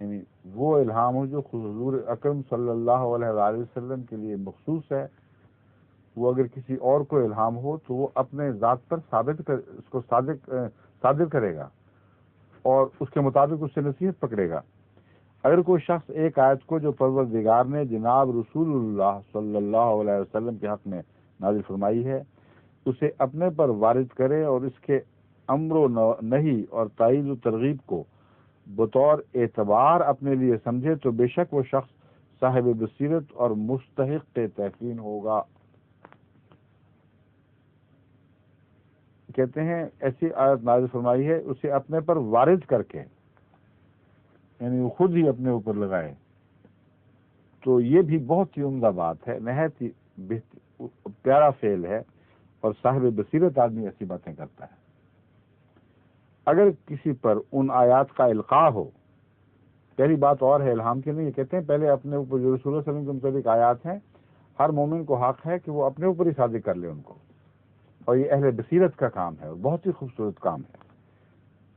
یعنی وہ الہام ہو جو حضور اکرم صلی اللہ علیہ وآلہ وسلم کے لیے مخصوص ہے، وہ اگر کسی اور کو الہام ہو تو وہ اپنے ذات پر اس کو صادر کرے گا اور اس کے مطابق اس سے نصیحت پکڑے گا۔ اگر کوئی شخص ایک آیت کو جو پروردگار نے جناب رسول اللہ صلی اللہ علیہ وسلم کے حق میں نازل فرمائی ہے اسے اپنے پر وارد کرے اور اس کے امر و نہی اور تائید و ترغیب کو بطور اعتبار اپنے لیے سمجھے تو بے شک وہ شخص صاحب بصیرت اور مستحق تحسین ہوگا۔ کہتے ہیں ایسی آیت نازل فرمائی ہے اسے اپنے پر وارد کر کے، یعنی وہ خود ہی اپنے اوپر لگائے، تو یہ بھی بہت ہی عمدہ بات ہے، نہایت ہی پیارا فعل ہے، اور صاحب بصیرت آدمی ایسی باتیں کرتا ہے۔ اگر کسی پر ان آیات کا القاء ہو، پہلی بات اور ہے الہام کی نہیں، یہ کہتے ہیں پہلے اپنے اوپر جو رسول اللہ صلی اللہ علیہ وسلم کے متعلق آیات ہیں ہر مومن کو حق ہے کہ وہ اپنے اوپر ہی صادق کر لے ان کو، اور یہ اہل بصیرت کا کام ہے اور بہت ہی خوبصورت کام ہے۔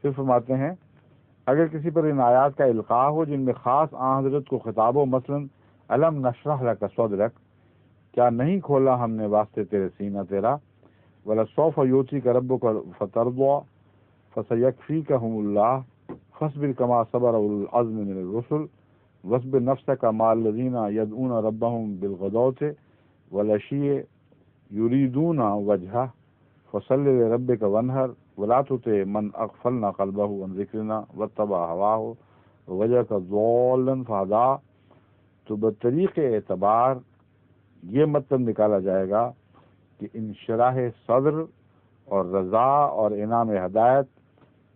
پھر فرماتے ہیں اگر کسی پر ان آیات کا القاء ہو جن میں خاص حضرت کو خطاب ہو، مثلا الم نشرح لک صدرک، کیا نہیں کھولا ہم نے واسطے تیرے سینہ تیرا، ولسوف یؤتیک ربک فترضی فسیکفیکہم اللہ فاصبر کما صبر اولو العزم من الرسل واصبر نفسک مع الذین یدعون ربهم بالغداة والعشی یریدون وجہہ فصل لربک وانحر ولا تطع من اغفلنا قلبہ عن ذکرنا واتبع ہواہ ووجدک ضالا فہدی۔ تو بطریق اعتبار یہ مطلب نکالا جائے گا کہ انشراح صدر اور رضا اور انعام ہدایت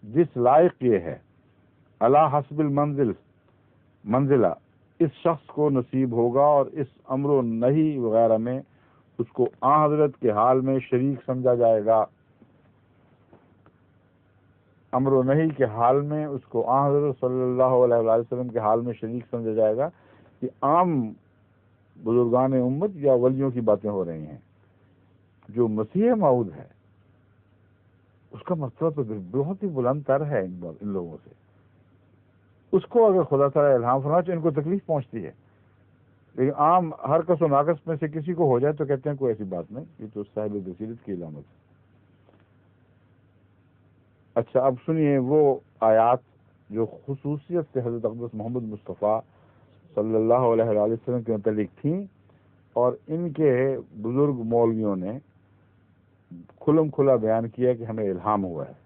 جس لائق یہ ہے علی حسب منزلہ اس شخص کو نصیب ہوگا، اور اس امر و نہی وغیرہ میں اس کو حضرت کے حال میں شریک سمجھا جائے گا۔ امر و نہی کے حال میں اس کو حضرت صلی اللہ علیہ وآلہ وسلم کے حال میں شریک سمجھا جائے گا۔ کہ عام بزرگان امت یا ولیوں کی باتیں ہو رہی ہیں، جو مسیح موعود ہے اس کا مطلب تو بہت ہی بلند تر ہے ان لوگوں سے، اس کو اگر خدا تعالیٰ الہام فرمائے تو ان کو تکلیف پہنچتی ہے، لیکن عام ہر کس و ناقص میں سے کسی کو ہو جائے تو کہتے ہیں کوئی ایسی بات نہیں، یہ تو صاحب بصیرت کی علامت ہے۔ اچھا اب سنیے وہ آیات جو خصوصیت سے حضرت اقدس محمد مصطفیٰ صلی اللہ علیہ وآلہ وسلم کے متعلق تھیں، اور ان کے بزرگ مولویوں نے کھلم کھلا بیان کیا کہ ہمیں الہام ہوا ہے۔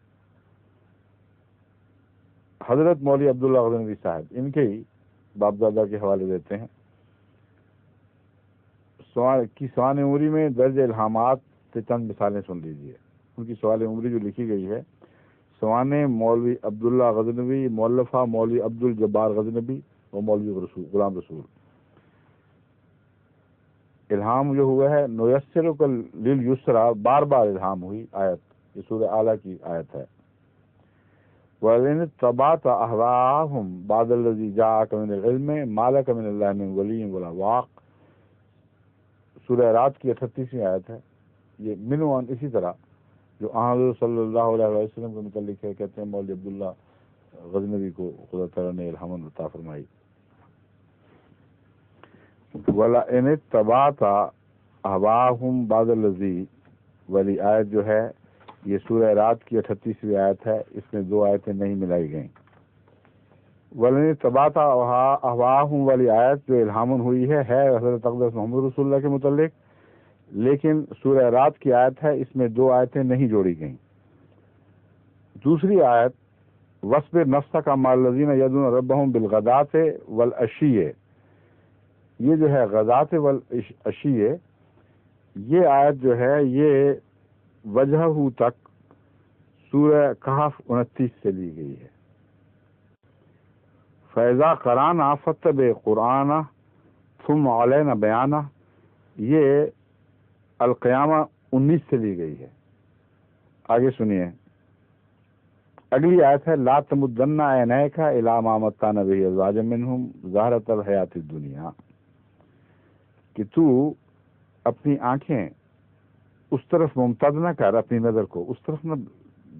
حضرت مولوی عبداللہ غزنوی صاحب ان کے ہی باپ دادا کے حوالے دیتے ہیں، سوان عمری میں درج الہامات سے چند مثالیں سن لیجیے۔ ان کی سوال عمری جو لکھی گئی ہے، سوان مولوی عبداللہ غزنوی مولفہ مولوی عبد الجبار غزنوی اور مولوی غلام رسول۔ الہام جو ہوا ہے نیسرک للیسرا، بار بار الہام ہوئی آیت، یہ سورہ اعلیٰ کی آیت ہے۔ وَإِنِ اتَّبَعْتَ أَهْوَاءَهُمْ بَعْدَ الَّذِي جَاءَكَ مِنَ الْعِلْمِ مَا لَكَ مِنَ اللَّهِ مِنْ وَلِيٍّ وَلَا وَاقٍ، سورہ رات کی 38ویں آیت ہے۔ یہ منوان اسی طرح جو حضرت صلی اللہ علیہ وسلم کے متعلق ہے، کہتے ہیں مولوی عبداللہ غزنوی کو خدا تعالیٰ نے الہام عطا فرمائی۔ وَلَئِنِ اتَّبَعْتَ أَهْوَاءَهُمْ بَعْدَ الَّذِي والی آیت جو ہے یہ سورہ رات کی 38ویں آیت ہے، اس میں دو آیتیں نہیں ملائی گئیں۔ وَلَئِنِ اتَّبَعْتَ أَهْوَاءَهُمْ والی آیت جو الہام ہوئی ہے حضرت اقدس محمد رسول اللہ کے متعلق، لیکن سورہ رات کی آیت ہے، اس میں دو آیتیں نہیں جوڑی گئیں۔ دوسری آیت وَاصْبِرْ نَفْسَكَ مَعَ الَّذِينَ يَدْعُونَ رَبَّهُمْ بِالْغَدَاةِ وَالْعَشِيِّ، یہ جو ہے غداۃ والعشیّ، یہ آیت جو ہے یہ وجہ تک سورہ کہف 29 سے لی گئی ہے۔ فَإِذَا قَرَأْنَا فَاتَّبِعْ قُرْآنَهُ ثُمَّ عَلَيْنَا بَيَانَهُ، یہ القیامہ 19 سے لی گئی ہے۔ آگے سنیے، اگلی آیت ہے لا تمدن عینیک الی ما متعنا بہ ازواجا منہم زہرۃ الحیات الدنیا، کہ تو اپنی آنکھیں اس طرف ممتد نہ کر، اپنی نظر کو اس طرف نہ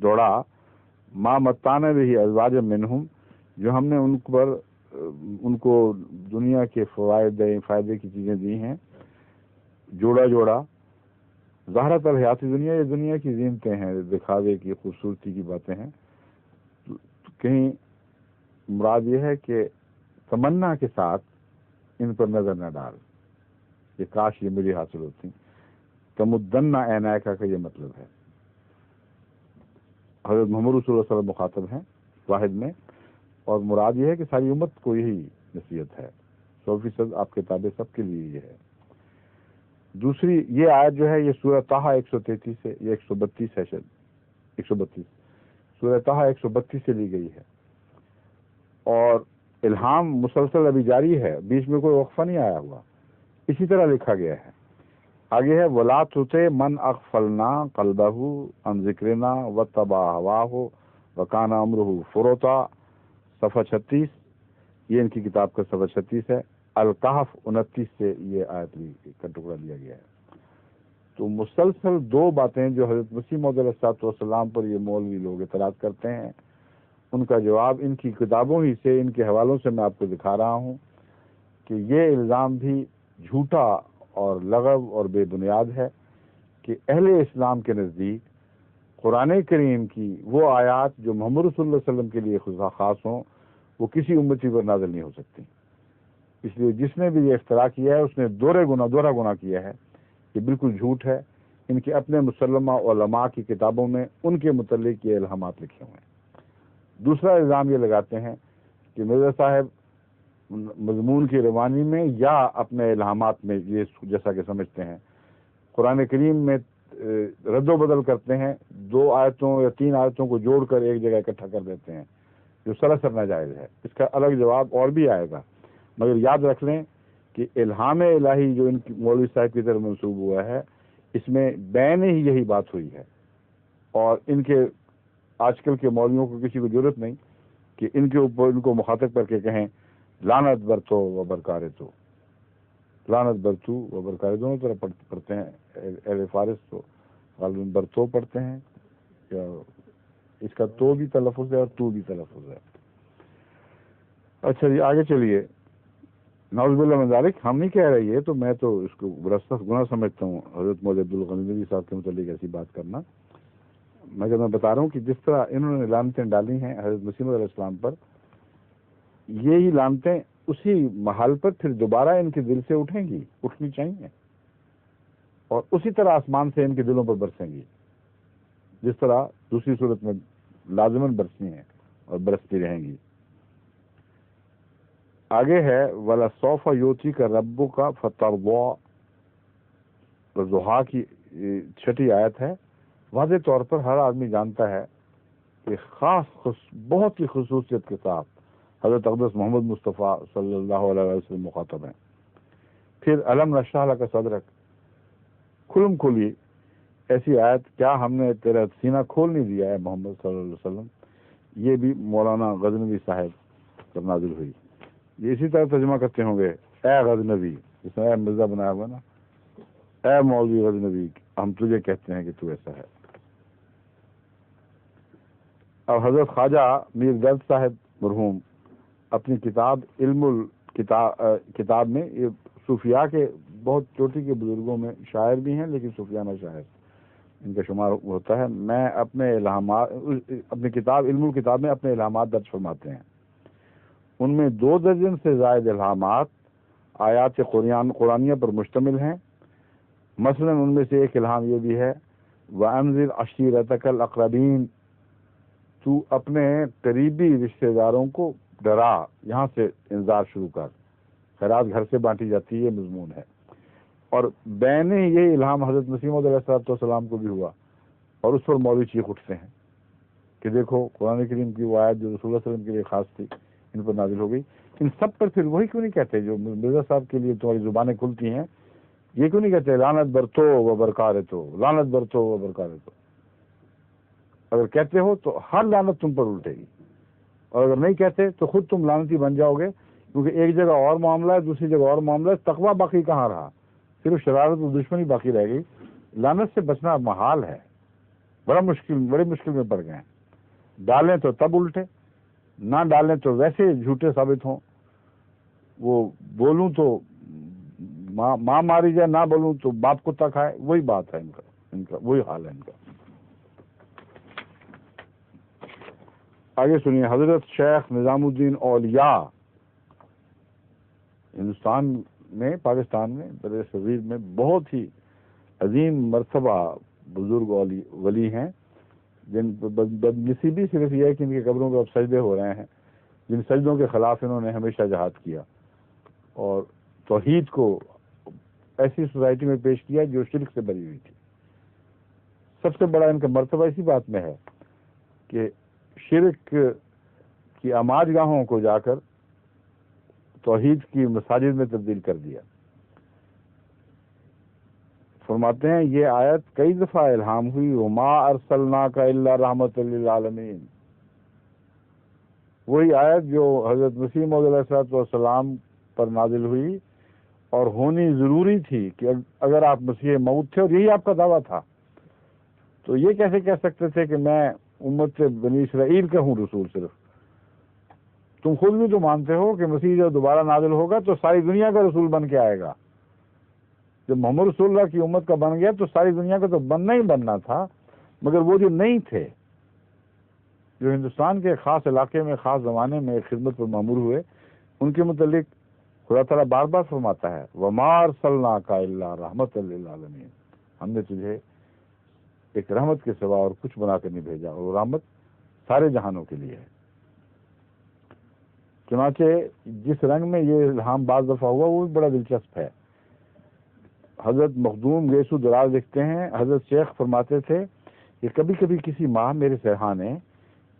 دوڑا، ما متعنا بہ ازواجا منہم، جو ہم نے ان کو دنیا کے فائدے کی چیزیں دی ہیں، جوڑا زہرۃ الحیات دنیا، یہ دنیا کی زینتیں ہیں، دکھاوے کی، خوبصورتی کی باتیں ہیں۔ کہیں مراد یہ ہے کہ تمنا کے ساتھ ان پر نظر نہ ڈال، یہ کاش یہ مجھے حاصل ہوتی۔ تمدن عینیک کا یہ مطلب ہے۔ حضرت محمد رسول اللہ صلی اللہ علیہ وسلم مخاطب ہیں واحد میں، اور مراد یہ ہے کہ ساری امت کو یہی نصیحت ہے، 100% آپ کتابیں سب کے لیے یہ ہے۔ دوسری یہ آیت جو ہے یہ سورہ طٰہٰ 133 سے، یہ 132 ہے، شاید 132 سورہ طٰہٰ 132 سے لی گئی ہے، اور الہام مسلسل ابھی جاری ہے، بیچ میں کوئی وقفہ نہیں آیا ہوا، اسی طرح لکھا گیا ہے۔ آگے ہے وَلَا تُطِعْ مَنْ أَغْفَلْنَا قَلْبَهُ عَنْ ذِكْرِنَا وَاتَّبَعَ هَوَاهُ وَكَانَ أَمْرُهُ فُرُطًا، صفحہ 36، یہ ان کی کتاب کا صفحہ 36 ہے۔ الکہف 29 سے یہ آیت کا ٹکڑا لیا گیا ہے۔ تو مسلسل دو باتیں جو حضرت مسیح موعود علیہ الصلوۃ والسلام پر یہ مولوی لوگ اعتراض کرتے ہیں، ان کا جواب ان کی کتابوں ہی سے، ان کے حوالوں سے میں آپ کو دکھا رہا ہوں کہ یہ الزام بھی جھوٹا اور لغو اور بے بنیاد ہے کہ اہل اسلام کے نزدیک قرآن کریم کی وہ آیات جو محمد رسول اللہ علیہ وسلم کے لیے خاص ہوں، وہ کسی امتی پر نازل نہیں ہو سکتی۔ اس لیے جس نے بھی یہ اختراع کیا ہے اس نے دوہرا گناہ کیا ہے، یہ بالکل جھوٹ ہے۔ ان کے اپنے مسلمہ علماء کی کتابوں میں ان کے متعلق یہ الہامات لکھے ہوئے ہیں۔ دوسرا الزام یہ لگاتے ہیں کہ مرزا صاحب مضمون کی روانی میں یا اپنے الہامات میں یہ جیسا کہ سمجھتے ہیں قرآن کریم میں رد و بدل کرتے ہیں، 2 آیتوں یا 3 آیتوں کو جوڑ کر ایک جگہ اکٹھا کر دیتے ہیں، جو سراسر ناجائز ہے۔ اس کا الگ جواب اور بھی آئے گا، مگر یاد رکھ لیں کہ الہام الہی جو ان کی مولوی صاحب کی طرف منسوب ہوا ہے، اس میں بین ہی یہی بات ہوئی ہے، اور ان کے آج کل کے مولویوں کو کسی کو ضرورت نہیں کہ ان کے اوپر ان کو مخاطب کر کے کہیں لعنت برتو و برکارے تو، لعنت برتو و برکارے دونوں طرح پڑھتے ہیں، اہل فارس تو غالباً برتو پڑھتے ہیں، یا اس کا تو بھی تلفظ ہے اور تو بھی تلفظ ہے۔ اچھا جی آگے چلیے۔ نعوذ باللہ من ذالک، ہم نہیں کہہ رہے یہ تو، میں تو اس کو گناہ سمجھتا ہوں حضرت مولانا عبدالغنی ندوی صاحب کے متعلق ایسی بات کرنا، مگر میں بتا رہا ہوں کہ جس طرح انہوں نے لعنتیں ڈالی ہیں حضرت مسیح علیہ السلام پر، یہی لعنتیں اسی محل پر پھر دوبارہ ان کے دل سے اٹھنی چاہیے، اور اسی طرح آسمان سے ان کے دلوں پر برسیں گی، جس طرح دوسری صورت میں لازماً برسنی ہیں اور برستی رہیں گی۔ آگے ہے وَلَسَوْفَ يُؤْتِيكَ رَبُّكَ فَتَرْضَىٰ، ضحیٰ کی 6 آیت ہے۔ واضح طور پر ہر آدمی جانتا ہے کہ بہت ہی خصوصیت کے ساتھ حضرت اقدس محمد مصطفیٰ صلی اللہ علیہ وسلم مخاطب ہیں۔ پھر علم نشرح لک صدرک، کھلم کھلی ایسی آیت، کیا ہم نے تیرا سینہ کھول نہیں دیا ہے محمد صلی اللہ علیہ وسلم، یہ بھی مولانا غزنوی صاحب پر نازل ہوئی۔ یہ اسی طرح ترجمہ کرتے ہوں گے، اے غزنوی، جس میں اے مرزا بنایا ہوا نا، اے مولوی غزنوی، ہم تجھے کہتے ہیں کہ تو ایسا ہے۔ اب حضرت خواجہ میر درد صاحب مرحوم اپنی کتاب علم کتاب میں یہ صوفیاء کے بہت چوٹی کے بزرگوں میں شاعر بھی ہیں، لیکن صوفیانہ شاعر ان کا شمار ہوتا ہے. میں اپنے الہامات، اپنی کتاب علم الکتاب میں اپنے الہامات درج فرماتے ہیں. ان میں 2 درجن سے زائد الہامات آیات قرآنیہ پر مشتمل ہیں. مثلا ان میں سے ایک الہام یہ بھی ہے، وَأَنذِرْ عَشِيرَتَكَ الْأَقْرَبِينَ، تو اپنے قریبی رشتہ داروں کو ڈرا، یہاں سے انذار شروع کر. خیرات گھر سے بانٹی جاتی ہے، یہ مضمون ہے. اور بین یہ الہام حضرت مسیح موعود علیہ السلام کو بھی ہوا، اور اس پر مولوی چیخ اٹھتے ہیں کہ دیکھو قرآن کریم کی وہ آیت جو رسول اللہ صلی اللہ علیہ وسلم کے لیے خاص تھی ان پر نازل ہو گئی. ان سب پر پھر وہی کیوں نہیں کہتے جو مرزا صاحب کے لیے تمہاری زبانیں کھلتی ہیں، یہ کیوں نہیں کہتے لعنت برتو و برکارتو، لعنت برتو و برکارتو؟ اگر کہتے ہو تو ہر لعنت تم پر الٹے گی، اور اگر نہیں کہتے تو خود تم لعنتی بن جاؤ گے، کیونکہ ایک جگہ اور معاملہ ہے، دوسری جگہ اور معاملہ ہے. تقویٰ باقی کہاں رہا؟ صرف شرارت و دشمنی باقی رہ گئی. لعنت سے بچنا محال ہے، بڑی مشکل میں پڑ گئے ہیں. ڈالیں تو تب الٹے، نہ ڈالیں تو ویسے جھوٹے ثابت ہوں. وہ بولوں تو ماں ماری جائے، نہ بولوں تو باپ کتا کھائے، وہی بات ہے ان کا وہی حال ہے ان کا. آگے سنیے. حضرت شیخ نظام الدین اولیاء ہندوستان میں، پاکستان میں، بر صغیر میں بہت ہی عظیم مرتبہ بزرگ ولی ہیں، جن بدنصیبی صرف یہ ہے کہ ان کی قبروں پہ اب سجدے ہو رہے ہیں، جن سجدوں کے خلاف انہوں نے ہمیشہ جہاد کیا اور توحید کو ایسی سوسائٹی میں پیش کیا جو شرک سے بری ہوئی تھی. سب سے بڑا ان کا مرتبہ اسی بات میں ہے کہ شرک کی آماج گاہوں کو جا کر توحید کی مساجد میں تبدیل کر دیا. فرماتے ہیں یہ آیت کئی دفعہ الہام ہوئی، وما ارسلناک الا رحمۃ للعالمین. وہی آیت جو حضرت مسیح موعود علیہ السلام پر نازل ہوئی اور ہونی ضروری تھی کہ اگر آپ مسیح موعود تھے اور یہی آپ کا دعویٰ تھا تو یہ کیسے کہہ سکتے تھے کہ میں امت بنی اسرائیل کا ہوں رسول؟ صرف تم خود بھی تو مانتے ہو کہ مسیح جب دوبارہ نازل ہوگا تو ساری دنیا کا رسول بن کے آئے گا. جب محمد رسول اللہ کی امت کا بن گیا تو ساری دنیا کا تو بننا ہی بننا تھا، مگر وہ جو نہیں تھے، جو ہندوستان کے خاص علاقے میں خاص زمانے میں خدمت پر مامور ہوئے، ان کے متعلق خدا تعالیٰ بار بار فرماتا ہے وما ارسلناک الا رحمۃ للعالمین، ہم نے تجھے ایک رحمت کے سوا اور کچھ بنا کر نہیں بھیجا، اور رحمت سارے جہانوں کے لیے ہے. چنانچہ جس رنگ میں یہ الہام بعض دفعہ ہوا وہ بھی بڑا دلچسپ ہے. حضرت مخدوم گیسو دراز لکھتے ہیں، حضرت شیخ فرماتے تھے کہ کبھی کبھی کسی ماہ میرے سرحانے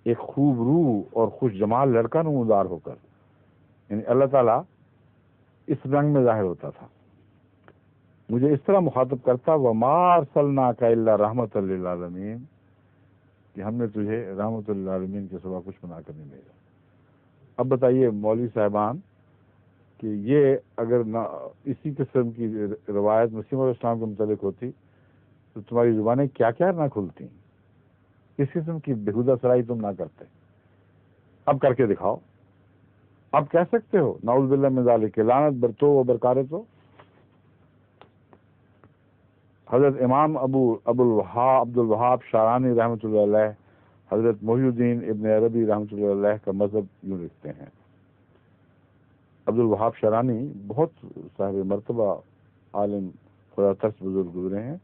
ایک خوب روح اور خوش جمال لڑکا نمودار ہو کر، یعنی اللہ تعالیٰ اس رنگ میں ظاہر ہوتا تھا، مجھے اس طرح مخاطب کرتا وما ارسلناک الا رحمۃ للعالمین، کہ ہم نے تجھے رحمۃ للعالمین کے سوا کچھ بنا کر نہیں بھیجا. اب بتائیے مولوی صاحبان کہ یہ اگر اسی قسم کی روایت مسیح علیہ السلام کے متعلق ہوتی تو تمہاری زبانیں کیا کیا نہ کھلتی، اس قسم کی بےہودہ سرائی تم نہ کرتے. اب کر کے دکھاؤ. اب کہہ سکتے ہو نعوذ باللہ من ذالک لعنت برتو و برکارتو. حضرت امام عبد الوہاب شارانی رحمۃ اللہ علیہ، حضرت محی الدین ابن عربی رحمۃ اللہ علیہ کا مذہب یوں لکھتے ہیں. عبد الوہاب شارانی بہت صاحب مرتبہ عالم خدا ترس بزرگ گزرے ہیں.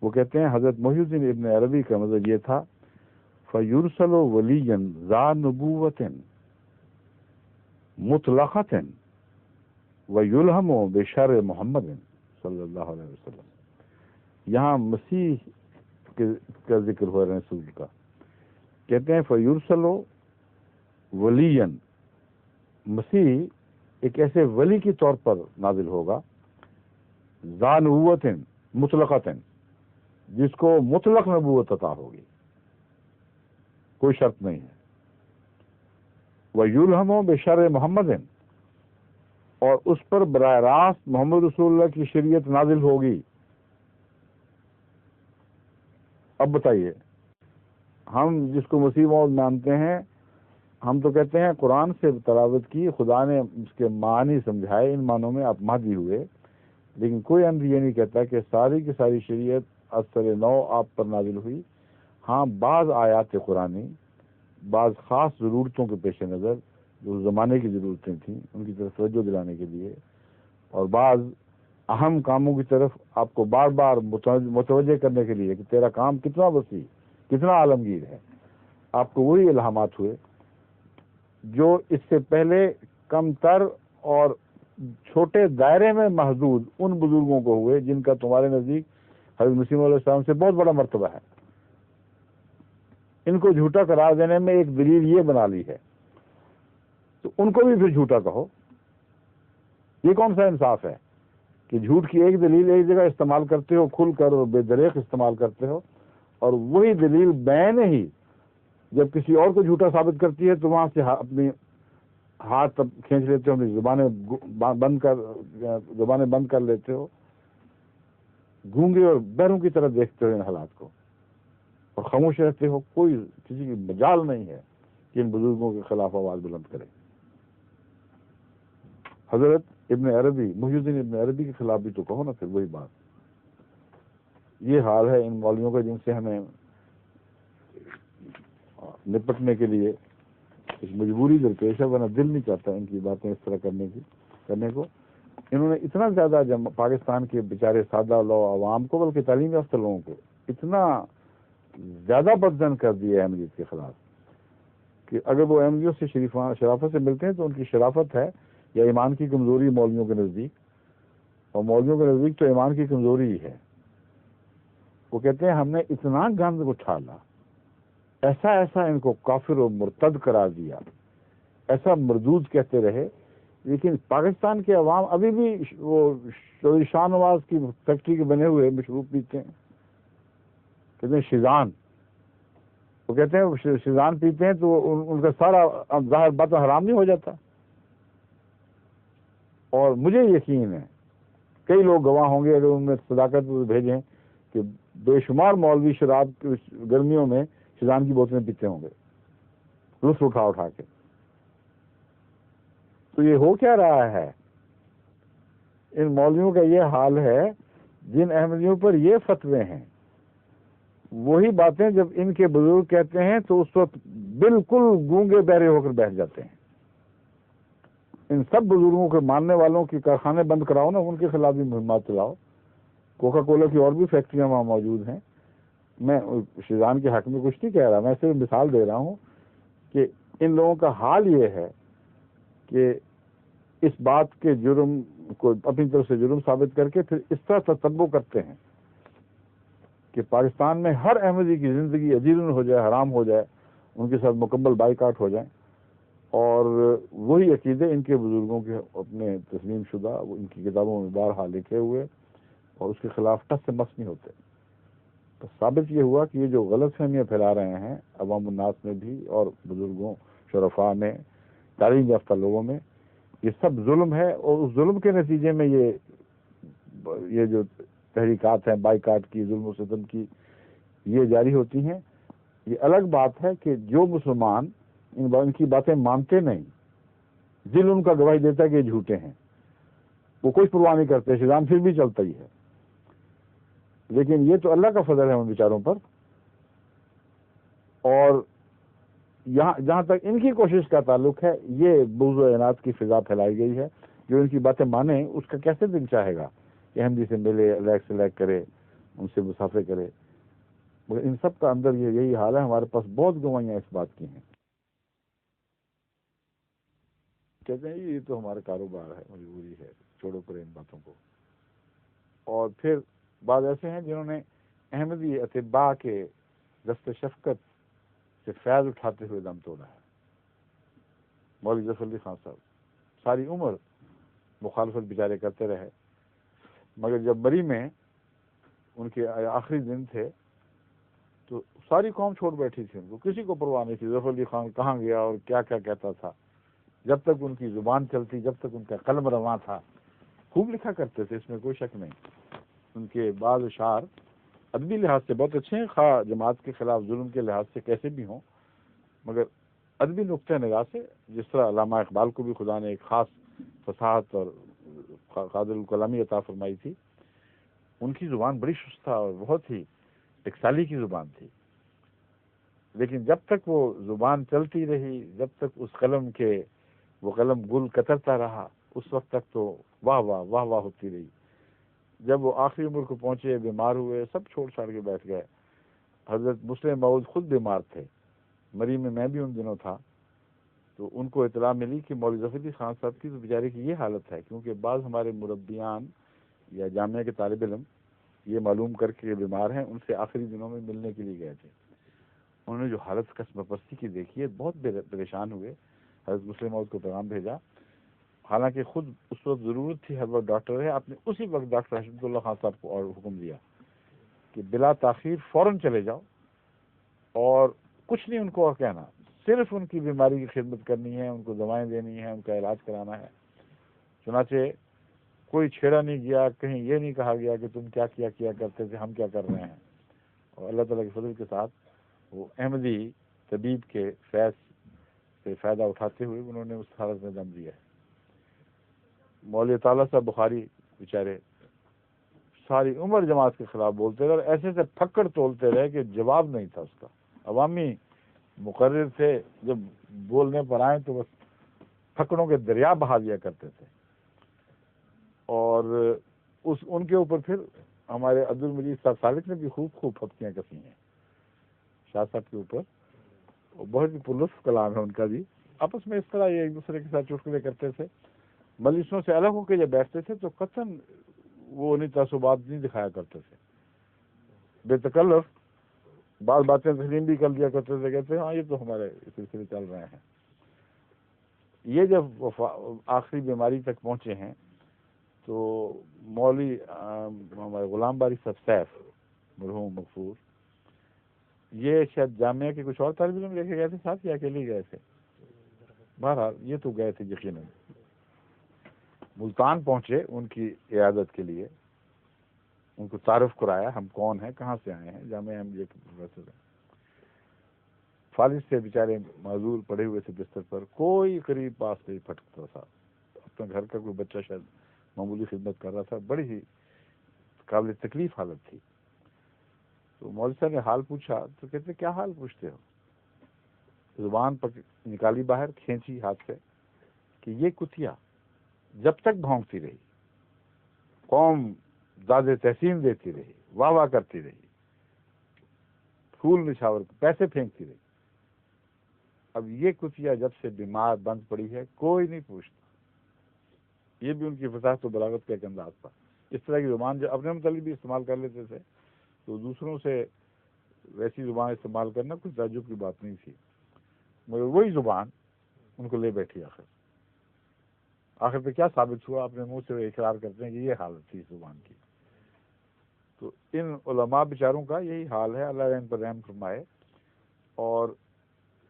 وہ کہتے ہیں حضرت محی الدین ابن عربی کا مذہب یہ تھا فَيُرْسَلُ وَلِيًّا ذَا نُبُوَّةٍ مُطْلَقَةٍ وَيُلْهَمُ بِشَرْعِ محمد صلی اللہ علیہ وسلم. یہاں مسیح کا ذکر ہو رہا ہے رسول کا. کہتے ہیں فَيُرْسَلُ وَلِيًّا، مسیح ایک ایسے ولی کے طور پر نازل ہوگا، ذَا نُبُوَّةٍ مطلقةً، جس کو مطلق نبوت عطا ہوگی، کوئی شرط نہیں ہے. وَيُلْهَمُ بِشَرْعِ محمد، اور اس پر براہ راست محمد رسول اللہ کی شریعت نازل ہوگی. اب بتائیے ہم جس کو مسیح موعود مانتے ہیں، ہم تو کہتے ہیں قرآن سے تلاوت کی، خدا نے اس کے معنی سمجھائے، ان معنوں میں آپ مہدی ہوئے، لیکن کوئی احمدی یہ نہیں کہتا کہ ساری کی ساری شریعت اثر نو آپ پر نازل ہوئی۔ ہاں بعض آیات قرآنی بعض خاص ضرورتوں کے پیش نظر جو زمانے کی ضرورتیں تھیں ان کی طرف توجہ دلانے کے لیے، اور بعض اہم کاموں کی طرف آپ کو بار بار متوجہ کرنے کے لیے کہ تیرا کام کتنا وسیع، کتنا عالمگیر ہے، آپ کو وہی الہامات ہوئے جو اس سے پہلے کم تر اور چھوٹے دائرے میں محدود ان بزرگوں کو ہوئے جن کا تمہارے نزدیک حضرت مسیح علیہ السلام سے بہت بڑا مرتبہ ہے۔ ان کو جھوٹا قرار دینے میں ایک دلیل یہ بنا لی ہے، تو ان کو بھی پھر جھوٹا کہو۔ یہ کون سا انصاف ہے کہ جھوٹ کی ایک دلیل ایک جگہ استعمال کرتے ہو کھل کر اور بے دریغ استعمال کرتے ہو، اور وہی دلیل بین ہی جب کسی اور کو جھوٹا ثابت کرتی ہے تو وہاں سے اپنی ہاتھ کھینچ لیتے ہو، اپنی زبانیں بند کر لیتے ہو، گونگے اور بہروں کی طرح دیکھتے ہو ان حالات کو اور خاموش رہتے ہو۔ کوئی کسی کی مجال نہیں ہے کہ ان بزرگوں کے خلاف آواز بلند کرے۔ حضرت ابن عربی، محی الدین ابن عربی کے خلاف بھی تو کہو نا، پھر وہی بات۔ یہ حال ہے ان مولویوں کا جن سے ہمیں نپٹنے کے لیے ایک مجبوری درپیش ہے، ورنہ دل نہیں چاہتا ان کی باتیں اس طرح کرنے کو۔ انہوں نے اتنا زیادہ پاکستان کے بیچارے سادہ لو عوام کو، بلکہ تعلیم یافتہ لوگوں کو اتنا زیادہ بدزن کر دیا احمدیت کے خلاف کہ اگر وہ احمدیوں سے شرافت سے ملتے ہیں تو ان کی شرافت ہے یا ایمان کی کمزوری مولویوں کے نزدیک، اور مولویوں کے نزدیک تو ایمان کی کمزوری ہی ہے۔ وہ کہتے ہیں ہم نے اتنا گند اٹھالا، ایسا ان کو کافر و مرتد قرار دیا، ایسا مردود کہتے رہے، لیکن پاکستان کے عوام ابھی بھی وہ چودھری شاہ نواز کی فیکٹری کے بنے ہوئے مشروب پیتے ہیں، کہتے ہیں شیزان۔ وہ کہتے ہیں شیزان پیتے ہیں تو ان کا سارا ظاہر باطن حرام نہیں ہو جاتا۔ اور مجھے یقین ہے کئی لوگ گواہ ہوں گے اگر ان میں صداقت بھیجیں کہ بے شمار مولوی شراب گرمیوں میں شیزان کی بوتلیں پیتے ہوں گے لطف اٹھا کے۔ تو یہ ہو کیا رہا ہے؟ ان مولویوں کا یہ حال ہے جن احمدیوں پر یہ فتوے ہیں، وہی باتیں جب ان کے بزرگ کہتے ہیں تو اس وقت بالکل گونگے بہرے ہو کر بیٹھ جاتے ہیں۔ ان سب بزرگوں کے ماننے والوں کی کارخانے بند کراؤ نا، ان کے خلاف بھی مہمات چلاؤ۔ کوکا کولا کی اور بھی فیکٹریاں وہاں موجود ہیں۔ میں شیزان کے حق میں کچھ نہیں کہہ رہا، میں صرف مثال دے رہا ہوں کہ ان لوگوں کا حال یہ ہے کہ اس بات کے جرم کو اپنی طرف سے جرم ثابت کر کے پھر اس طرح تتبع کرتے ہیں کہ پاکستان میں ہر احمدی کی زندگی عجیرن ہو جائے، حرام ہو جائے، ان کے ساتھ مکمل بائیکاٹ ہو جائیں، اور وہی عقیدے ان کے بزرگوں کے اپنے تسلیم شدہ وہ ان کی کتابوں میں بارہا لکھے ہوئے، اور اس کے خلاف ٹس سے مس نہیں ہوتے۔ تو ثابت یہ ہوا کہ یہ جو غلط فہمیاں پھیلا رہے ہیں عوام الناس میں بھی اور بزرگوں شرفاء میں، تعلیم یافتہ لوگوں میں، یہ سب ظلم ہے، اور اس ظلم کے نتیجے میں یہ جو تحریکات ہیں بائیکاٹ کی، ظلم و ستم کی، یہ جاری ہوتی ہیں۔ یہ الگ بات ہے کہ جو مسلمان ان کی باتیں مانتے نہیں، دل ان کا گواہی دیتا ہے کہ یہ جھوٹے ہیں، وہ کوئی پرواہ نہیں کرتے، شیزان پھر بھی چلتا ہی ہے۔ لیکن یہ تو اللہ کا فضل ہے ان بیچاروں پر، اور جہاں تک ان کی کوشش کا تعلق ہے، یہ بغض و عناد کی فضا پھیلائی گئی ہے۔ جو ان کی باتیں مانیں اس کا کیسے دل چاہے گا کہ احمدی سے ملے، لیک سے لیک کرے، ان سے مسافے کرے؟ مگر ان سب کا اندر یہی حال ہے۔ ہمارے پاس بہت گواہیاں اس بات کی ہیں۔ کہتے ہیں یہ تو ہمارا کاروبار ہے، مجبوری ہے، چھوڑو کرے ان باتوں کو۔ اور پھر بعض ایسے ہیں جنہوں نے احمدی اتباع کے دست شفقت سے فیض اٹھاتے ہوئے دم توڑا ہے۔ مولوی ظفر علی خان صاحب ساری عمر مخالفت بیچارے کرتے رہے، مگر جب بری میں ان کے آخری دن تھے تو ساری قوم چھوڑ بیٹھی تھی، ان کو کسی کو پرواہ نہیں تھی ظفر علی خان کہاں گیا اور کیا کیا کہتا تھا۔ جب تک ان کی زبان چلتی، جب تک ان کا قلم رواں تھا، خوب لکھا کرتے تھے، اس میں کوئی شک نہیں۔ ان کے بعض اشعار ادبی لحاظ سے بہت اچھے ہیں، خواہ جماعت کے خلاف ظلم کے لحاظ سے کیسے بھی ہوں، مگر ادبی نقطۂ نگاہ سے جس طرح علامہ اقبال کو بھی خدا نے ایک خاص فصاحت اور قادر الکلامی عطا فرمائی تھی، ان کی زبان بڑی شستہ اور بہت ہی ٹکسالی کی زبان تھی، لیکن جب تک وہ زبان چلتی رہی، جب تک اس قلم کے وہ قلم گل کترتا رہا، اس وقت تک تو واہ واہ واہ واہ ہوتی رہی۔ جب وہ آخری عمر کو پہنچے، بیمار ہوئے، سب چھوڑ چھاڑ کے بیٹھ گئے۔ حضرت مسلم موعود خود بیمار تھے، مری میں بھی ان دنوں تھا، تو ان کو اطلاع ملی کہ مولوی ظفر علی خان صاحب کی تو بیچارے کی یہ حالت ہے، کیونکہ بعض ہمارے مربیان یا جامعہ کے طالب علم یہ معلوم کر کے بیمار ہیں، ان سے آخری دنوں میں ملنے کے لیے گئے تھے۔ انہوں نے جو حالت قسم پرستی کی دیکھی ہے، بہت پریشان ہوئے، حضرت مسلم موعود کو پیغام بھیجا، حالانکہ خود اس وقت ضرورت تھی، ہر وقت ڈاکٹر ہے، آپ نے اسی وقت ڈاکٹر حشمت اللہ خان صاحب کو اور حکم دیا کہ بلا تاخیر فوراً چلے جاؤ اور کچھ نہیں ان کو اور کہنا، صرف ان کی بیماری کی خدمت کرنی ہے، ان کو دوائیں دینی ہیں، ان کا علاج کرانا ہے۔ چنانچہ کوئی چھیڑا نہیں گیا، کہیں یہ نہیں کہا گیا کہ تم کیا کرتے تھے، ہم کیا کر رہے ہیں۔ اور اللہ تعالیٰ کے فضل کے ساتھ وہ احمدی طبیب کے فیض سے فائدہ اٹھاتے ہوئے انہوں نے اس حالت میں دم دیا ہے۔ مولوی تعالیٰ صاحب بخاری بیچارے ساری عمر جماعت کے خلاف بولتے رہے اور ایسے ایسے پھکڑ تولتے رہے کہ جواب نہیں تھا اس کا۔ عوامی مقرر تھے، جب بولنے پر آئیں تو بس پھکڑوں کے دریا بہا دیا کرتے تھے۔ اور ان کے اوپر پھر ہمارے عبد المجید صاحب سالک نے بھی خوب پھپتیاں کسی ہیں شاہ صاحب کے اوپر، بہت ہی پرلطف کلام ہے ان کا بھی۔ آپس میں اس طرح یہ ایک دوسرے کے ساتھ چٹکلے کرتے تھے، مجلسوں سے الگ ہو کے جب بیٹھتے تھے تو قطعاً وہ انہیں تعصبات نہیں دکھایا کرتے تھے، بے تکلف بعض باتیں تسلیم بھی کر دیا کرتے تھے، کہتے ہاں یہ تو ہمارے سلسلے چل رہے ہیں۔ یہ جب آخری بیماری تک پہنچے ہیں تو مولوی ہمارے غلام باری صاحب سیف مرحوم مغفور، یہ شاید جامعہ کے کچھ اور طالب علم لے کے گئے تھے ساتھ یا اکیلے گئے تھے، بہرحال یہ تو گئے تھے یقیناً۔ ملتان پہنچے ان کی عیادت کے لیے، ان کو تعارف کرایا، ہم کون ہیں، کہاں سے آئے ہیں، جامعہ احمدیہ کے پروفیسر ہیں۔ فالج سے بیچارے معذور پڑے ہوئے تھے بستر پر، کوئی قریب پاس نہیں پھٹکتا تھا، اپنے گھر کا کوئی بچہ شاید معمولی خدمت کر رہا تھا، بڑی ہی قابل تکلیف حالت تھی۔ تو مولوی صاحب نے حال پوچھا تو کہتے کیا حال پوچھتے ہو؟ زبان پر نکالی باہر، کھینچی ہاتھ سے کہ یہ کتیا جب تک بھونکتی رہی، قوم داد تحسین دیتی رہی، واہ واہ کرتی رہی، پھول نچھاور پیسے پھینکتی رہی، اب یہ کتیا جب سے بیمار بند پڑی ہے کوئی نہیں پوچھتا۔ یہ بھی ان کی فصاحت و بلاغت کا ایک انداز تھا۔ اس طرح کی زبان جو اپنے متعلق بھی استعمال کر لیتے تھے تو دوسروں سے ویسی زبان استعمال کرنا کچھ تعجب کی بات نہیں تھی، مگر وہی زبان ان کو لے بیٹھی آخر پہ کیا ثابت ہوا؟ اپنے منہ سے وہ اقرار کرتے ہیں کہ یہ حالت تھی اس زبان کی۔ تو ان علماء بیچاروں کا یہی حال ہے، اللہ ان پر رحم فرمائے۔ اور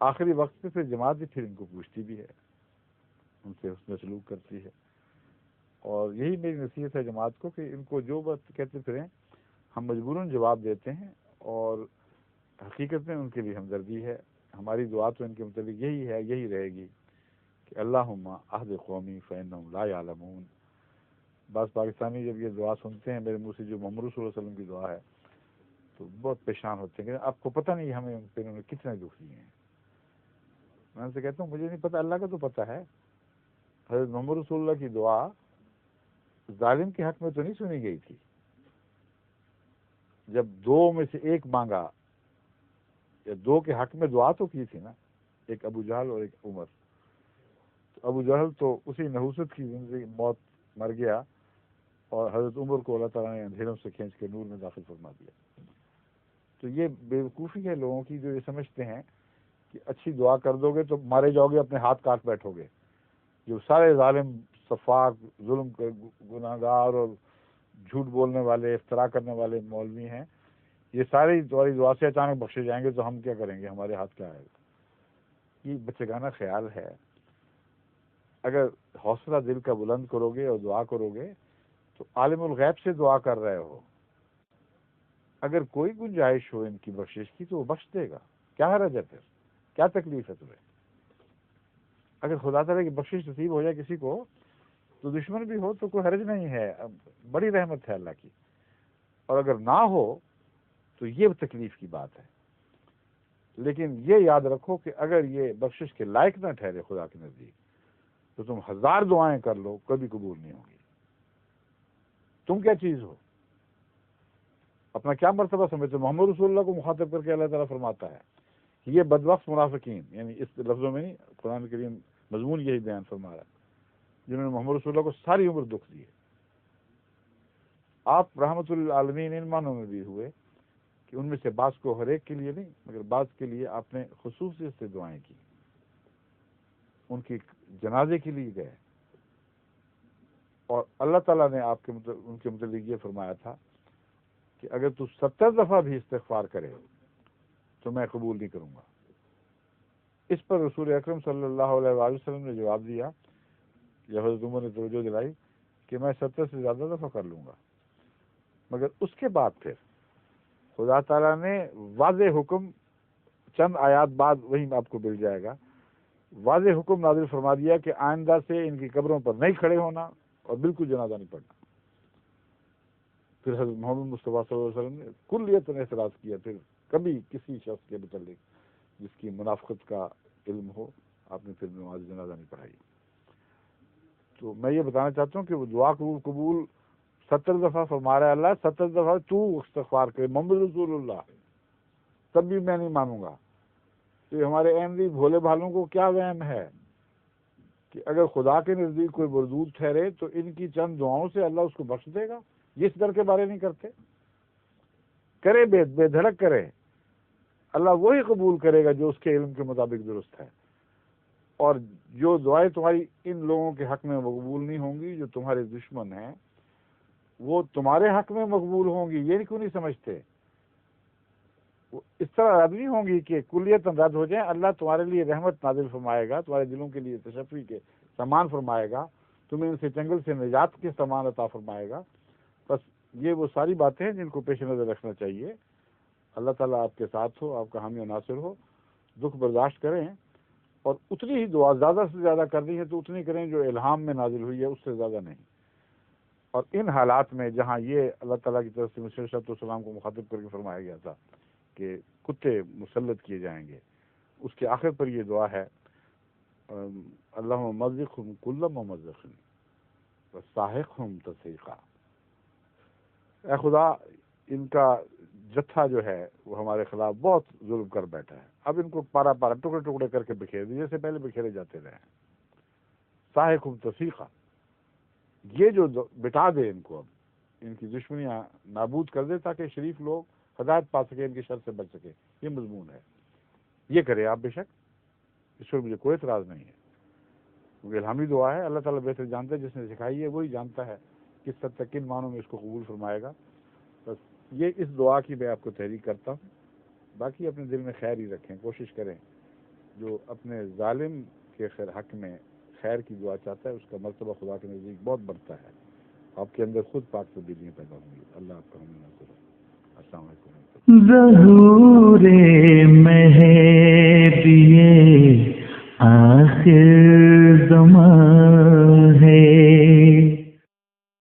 آخری وقت پہ پھر جماعت بھی پھر ان کو پوچھتی بھی ہے، ان سے حسن سلوک کرتی ہے، اور یہی میری نصیحت ہے جماعت کو کہ ان کو جو بات کہتے پھریں ہم مجبوراً جواب دیتے ہیں، اور حقیقت میں ان کے لیے ہمدردی ہے۔ ہماری دعا تو ان کے متعلق یہی ہے، یہی رہے گی کہ اللہم اہد قومی فانہم لا یعلمون۔ بعض پاکستانی جب یہ دعا سنتے ہیں میرے منہ سے، جو محمد صلی اللہ علیہ وسلم کی دعا ہے، تو بہت پریشان ہوتے ہیں کہ آپ کو پتہ نہیں ہمیں ان پہ انہوں نے کتنے دکھ دیے ہیں۔ میں ان سے کہتا ہوں مجھے نہیں پتہ، اللہ کا تو پتہ ہے۔ حضرت محمد رسول اللہ کی دعا ظالم کے حق میں تو نہیں سنی گئی تھی، جب دو میں سے ایک مانگا یا دو کے حق میں دعا تو کی تھی نا، ایک ابو جہل اور ایک عمر۔ تو ابو جہل تو اسی نحوست کی زندگی موت مر گیا، اور حضرت عمر کو اللہ تعالیٰ نے اندھیروں سے کھینچ کے نور میں داخل فرما دیا۔ تو یہ بیوقوفی ہے لوگوں کی، جو یہ سمجھتے ہیں کہ اچھی دعا کر دو گے تو مارے جاؤ گے، اپنے ہاتھ کاٹ بیٹھو گے۔ جو سارے ظالم، صفاق، ظلم کے گناہ گار اور جھوٹ بولنے والے، افترا کرنے والے مولوی ہیں، یہ سارے تمہاری دعا سے اچانک بخشے جائیں گے تو ہم کیا کریں گے، ہمارے ہاتھ کیا آئے گا؟ یہ بچگانہ خیال ہے۔ اگر حوصلہ دل کا بلند کرو گے اور دعا کرو گے تو عالم الغیب سے دعا کر رہے ہو، اگر کوئی گنجائش ہو ان کی بخشش کی تو وہ بخش دے گا، کیا حرج ہے پھر، کیا تکلیف ہے تمہیں؟ اگر خدا تعالیٰ کی بخشش نصیب ہو جائے کسی کو تو دشمن بھی ہو تو کوئی حرج نہیں ہے، بڑی رحمت ہے اللہ کی، اور اگر نہ ہو تو یہ تکلیف کی بات ہے۔ لیکن یہ یاد رکھو کہ اگر یہ بخشش کے لائق نہ ٹھہرے خدا کے نزدیک تو تم 1000 دعائیں کر لو کبھی قبول نہیں ہوں گی۔ تم کیا چیز ہو؟ اپنا کیا مرتبہ سمجھتے؟ محمد رسول اللہ کو مخاطب کر کے اللہ تعالیٰ فرماتا ہے کہ یہ بدبخت منافقین، یعنی اس لفظوں میں نہیں، قرآن کریم مضمون یہی بیان فرما رہا ہے، جنہوں نے محمد رسول اللہ کو ساری عمر دکھ دیے۔ آپ رحمت للعالمین ان معنوں میں بھی ہوئے کہ ان میں سے بعض کو ہر ایک کے لیے نہیں مگر بعض کے لیے آپ نے خصوصیت سے دعائیں کی، ان کی جنازے کے لیے گئے، اور اللہ تعالیٰ نے آپ کے ان کے متعلق یہ فرمایا تھا کہ اگر تو 70 دفعہ بھی استغفار کرے تو میں قبول نہیں کروں گا۔ اس پر رسول اکرم صلی اللہ علیہ وآلہ وسلم نے جواب دیا، یا حضرت عمر نے توجہ دلائی کہ میں 70 سے زیادہ دفعہ کر لوں گا، مگر اس کے بعد پھر خدا تعالیٰ نے واضح حکم، چند آیات بعد وہی آپ کو مل جائے گا، واضح حکم نازل فرما دیا کہ آئندہ سے ان کی قبروں پر نہیں کھڑے ہونا اور بالکل جنازہ نہیں پڑھنا۔ پھر حضرت محمد مصطفیٰ صلی اللہ علیہ وسلم نے کلیتاً اعتراض کیا، پھر کبھی کسی شخص کے متعلق جس کی منافقت کا علم ہو آپ نے پھر نماز جنازہ نہیں پڑھائی۔ تو میں یہ بتانا چاہتا ہوں کہ وہ دعا قبول 70 دفعہ فرما رہا ہے اللہ، 70 دفعہ تو استغفار کرے محمد رسول اللہ، تب بھی میں نہیں مانوں گا۔ تو یہ ہمارے احمدی بھولے بھالوں کو کیا وہم ہے کہ اگر خدا کے نزدیک کوئی مردود ٹھہرے تو ان کی چند دعاؤں سے اللہ اس کو بخش دے گا؟ یہ اس در کے بارے نہیں کرتے، کرے بے دھڑک کرے، اللہ وہی قبول کرے گا جو اس کے علم کے مطابق درست ہے، اور جو دعائیں تمہاری ان لوگوں کے حق میں مقبول نہیں ہوں گی جو تمہارے دشمن ہیں، وہ تمہارے حق میں مقبول ہوں گی۔ یہ کیوں نہیں سمجھتے؟ وہ اس طرح رد نہیں ہوں گی کہ کلیتاً رد ہو جائیں۔ اللہ تمہارے لیے رحمت نازل فرمائے گا، تمہارے دلوں کے لیے تشفی کے سامان فرمائے گا، تمہیں ان سے چنگل سے نجات کے سامان عطا فرمائے گا۔ بس یہ وہ ساری باتیں ہیں جن کو پیش نظر رکھنا چاہیے۔ اللہ تعالیٰ آپ کے ساتھ ہو، آپ کا حامی و ناصر ہو، دکھ برداشت کریں، اور اتنی ہی دعا زیادہ سے زیادہ کرنی ہے تو اتنی کریں جو الہام میں نازل ہوئی ہے، اس سے زیادہ نہیں۔ اور ان حالات میں جہاں یہ اللہ تعالیٰ کی طرف سے مسیح علیہ السلام کو مخاطب کر کے فرمایا گیا تھا کہ کتے مسلط کیے جائیں گے، اس کے آخر پر یہ دعا ہے، اللہم مزقہم کل ممزق وساحقہم تسحیقا۔ اے خدا، ان کا جتھا جو ہے وہ ہمارے خلاف بہت ظلم کر بیٹھا ہے، اب ان کو پارا پارا ٹکڑے ٹکڑے کر کے بکھیر دیجیے، جیسے پہلے بکھیرے جاتے رہے ہیں۔ ساحقہم تسحیقا، یہ جو بٹا دے ان کو، اب ان کی دشمنیاں نابود کر دے تاکہ شریف لوگ ہدایت پا سکے، ان کی شر سے بچ سکے، یہ مضمون ہے۔ یہ کرے آپ بے شک، اس پر مجھے کوئی اعتراض نہیں ہے، کیونکہ الہامی دعا ہے، اللہ تعالیٰ بہتر جانتا ہے، جس نے سکھائی ہے وہی جانتا ہے کس حد تک کن معنوں میں اس کو قبول فرمائے گا۔ بس یہ اس دعا کی میں آپ کو تحریک کرتا ہوں، باقی اپنے دل میں خیر ہی رکھیں، کوشش کریں، جو اپنے ظالم کے حق میں خیر کی دعا چاہتا ہے اس کا مرتبہ خدا کے نزدیک بہت بڑھتا ہے، آپ کے اندر خود پاک تبدیلیاں پیدا ہوں گی۔ اللہ آپ کا حامی ناصر ہو۔ السلام علیکم۔ ظہور مہدی آخر زمان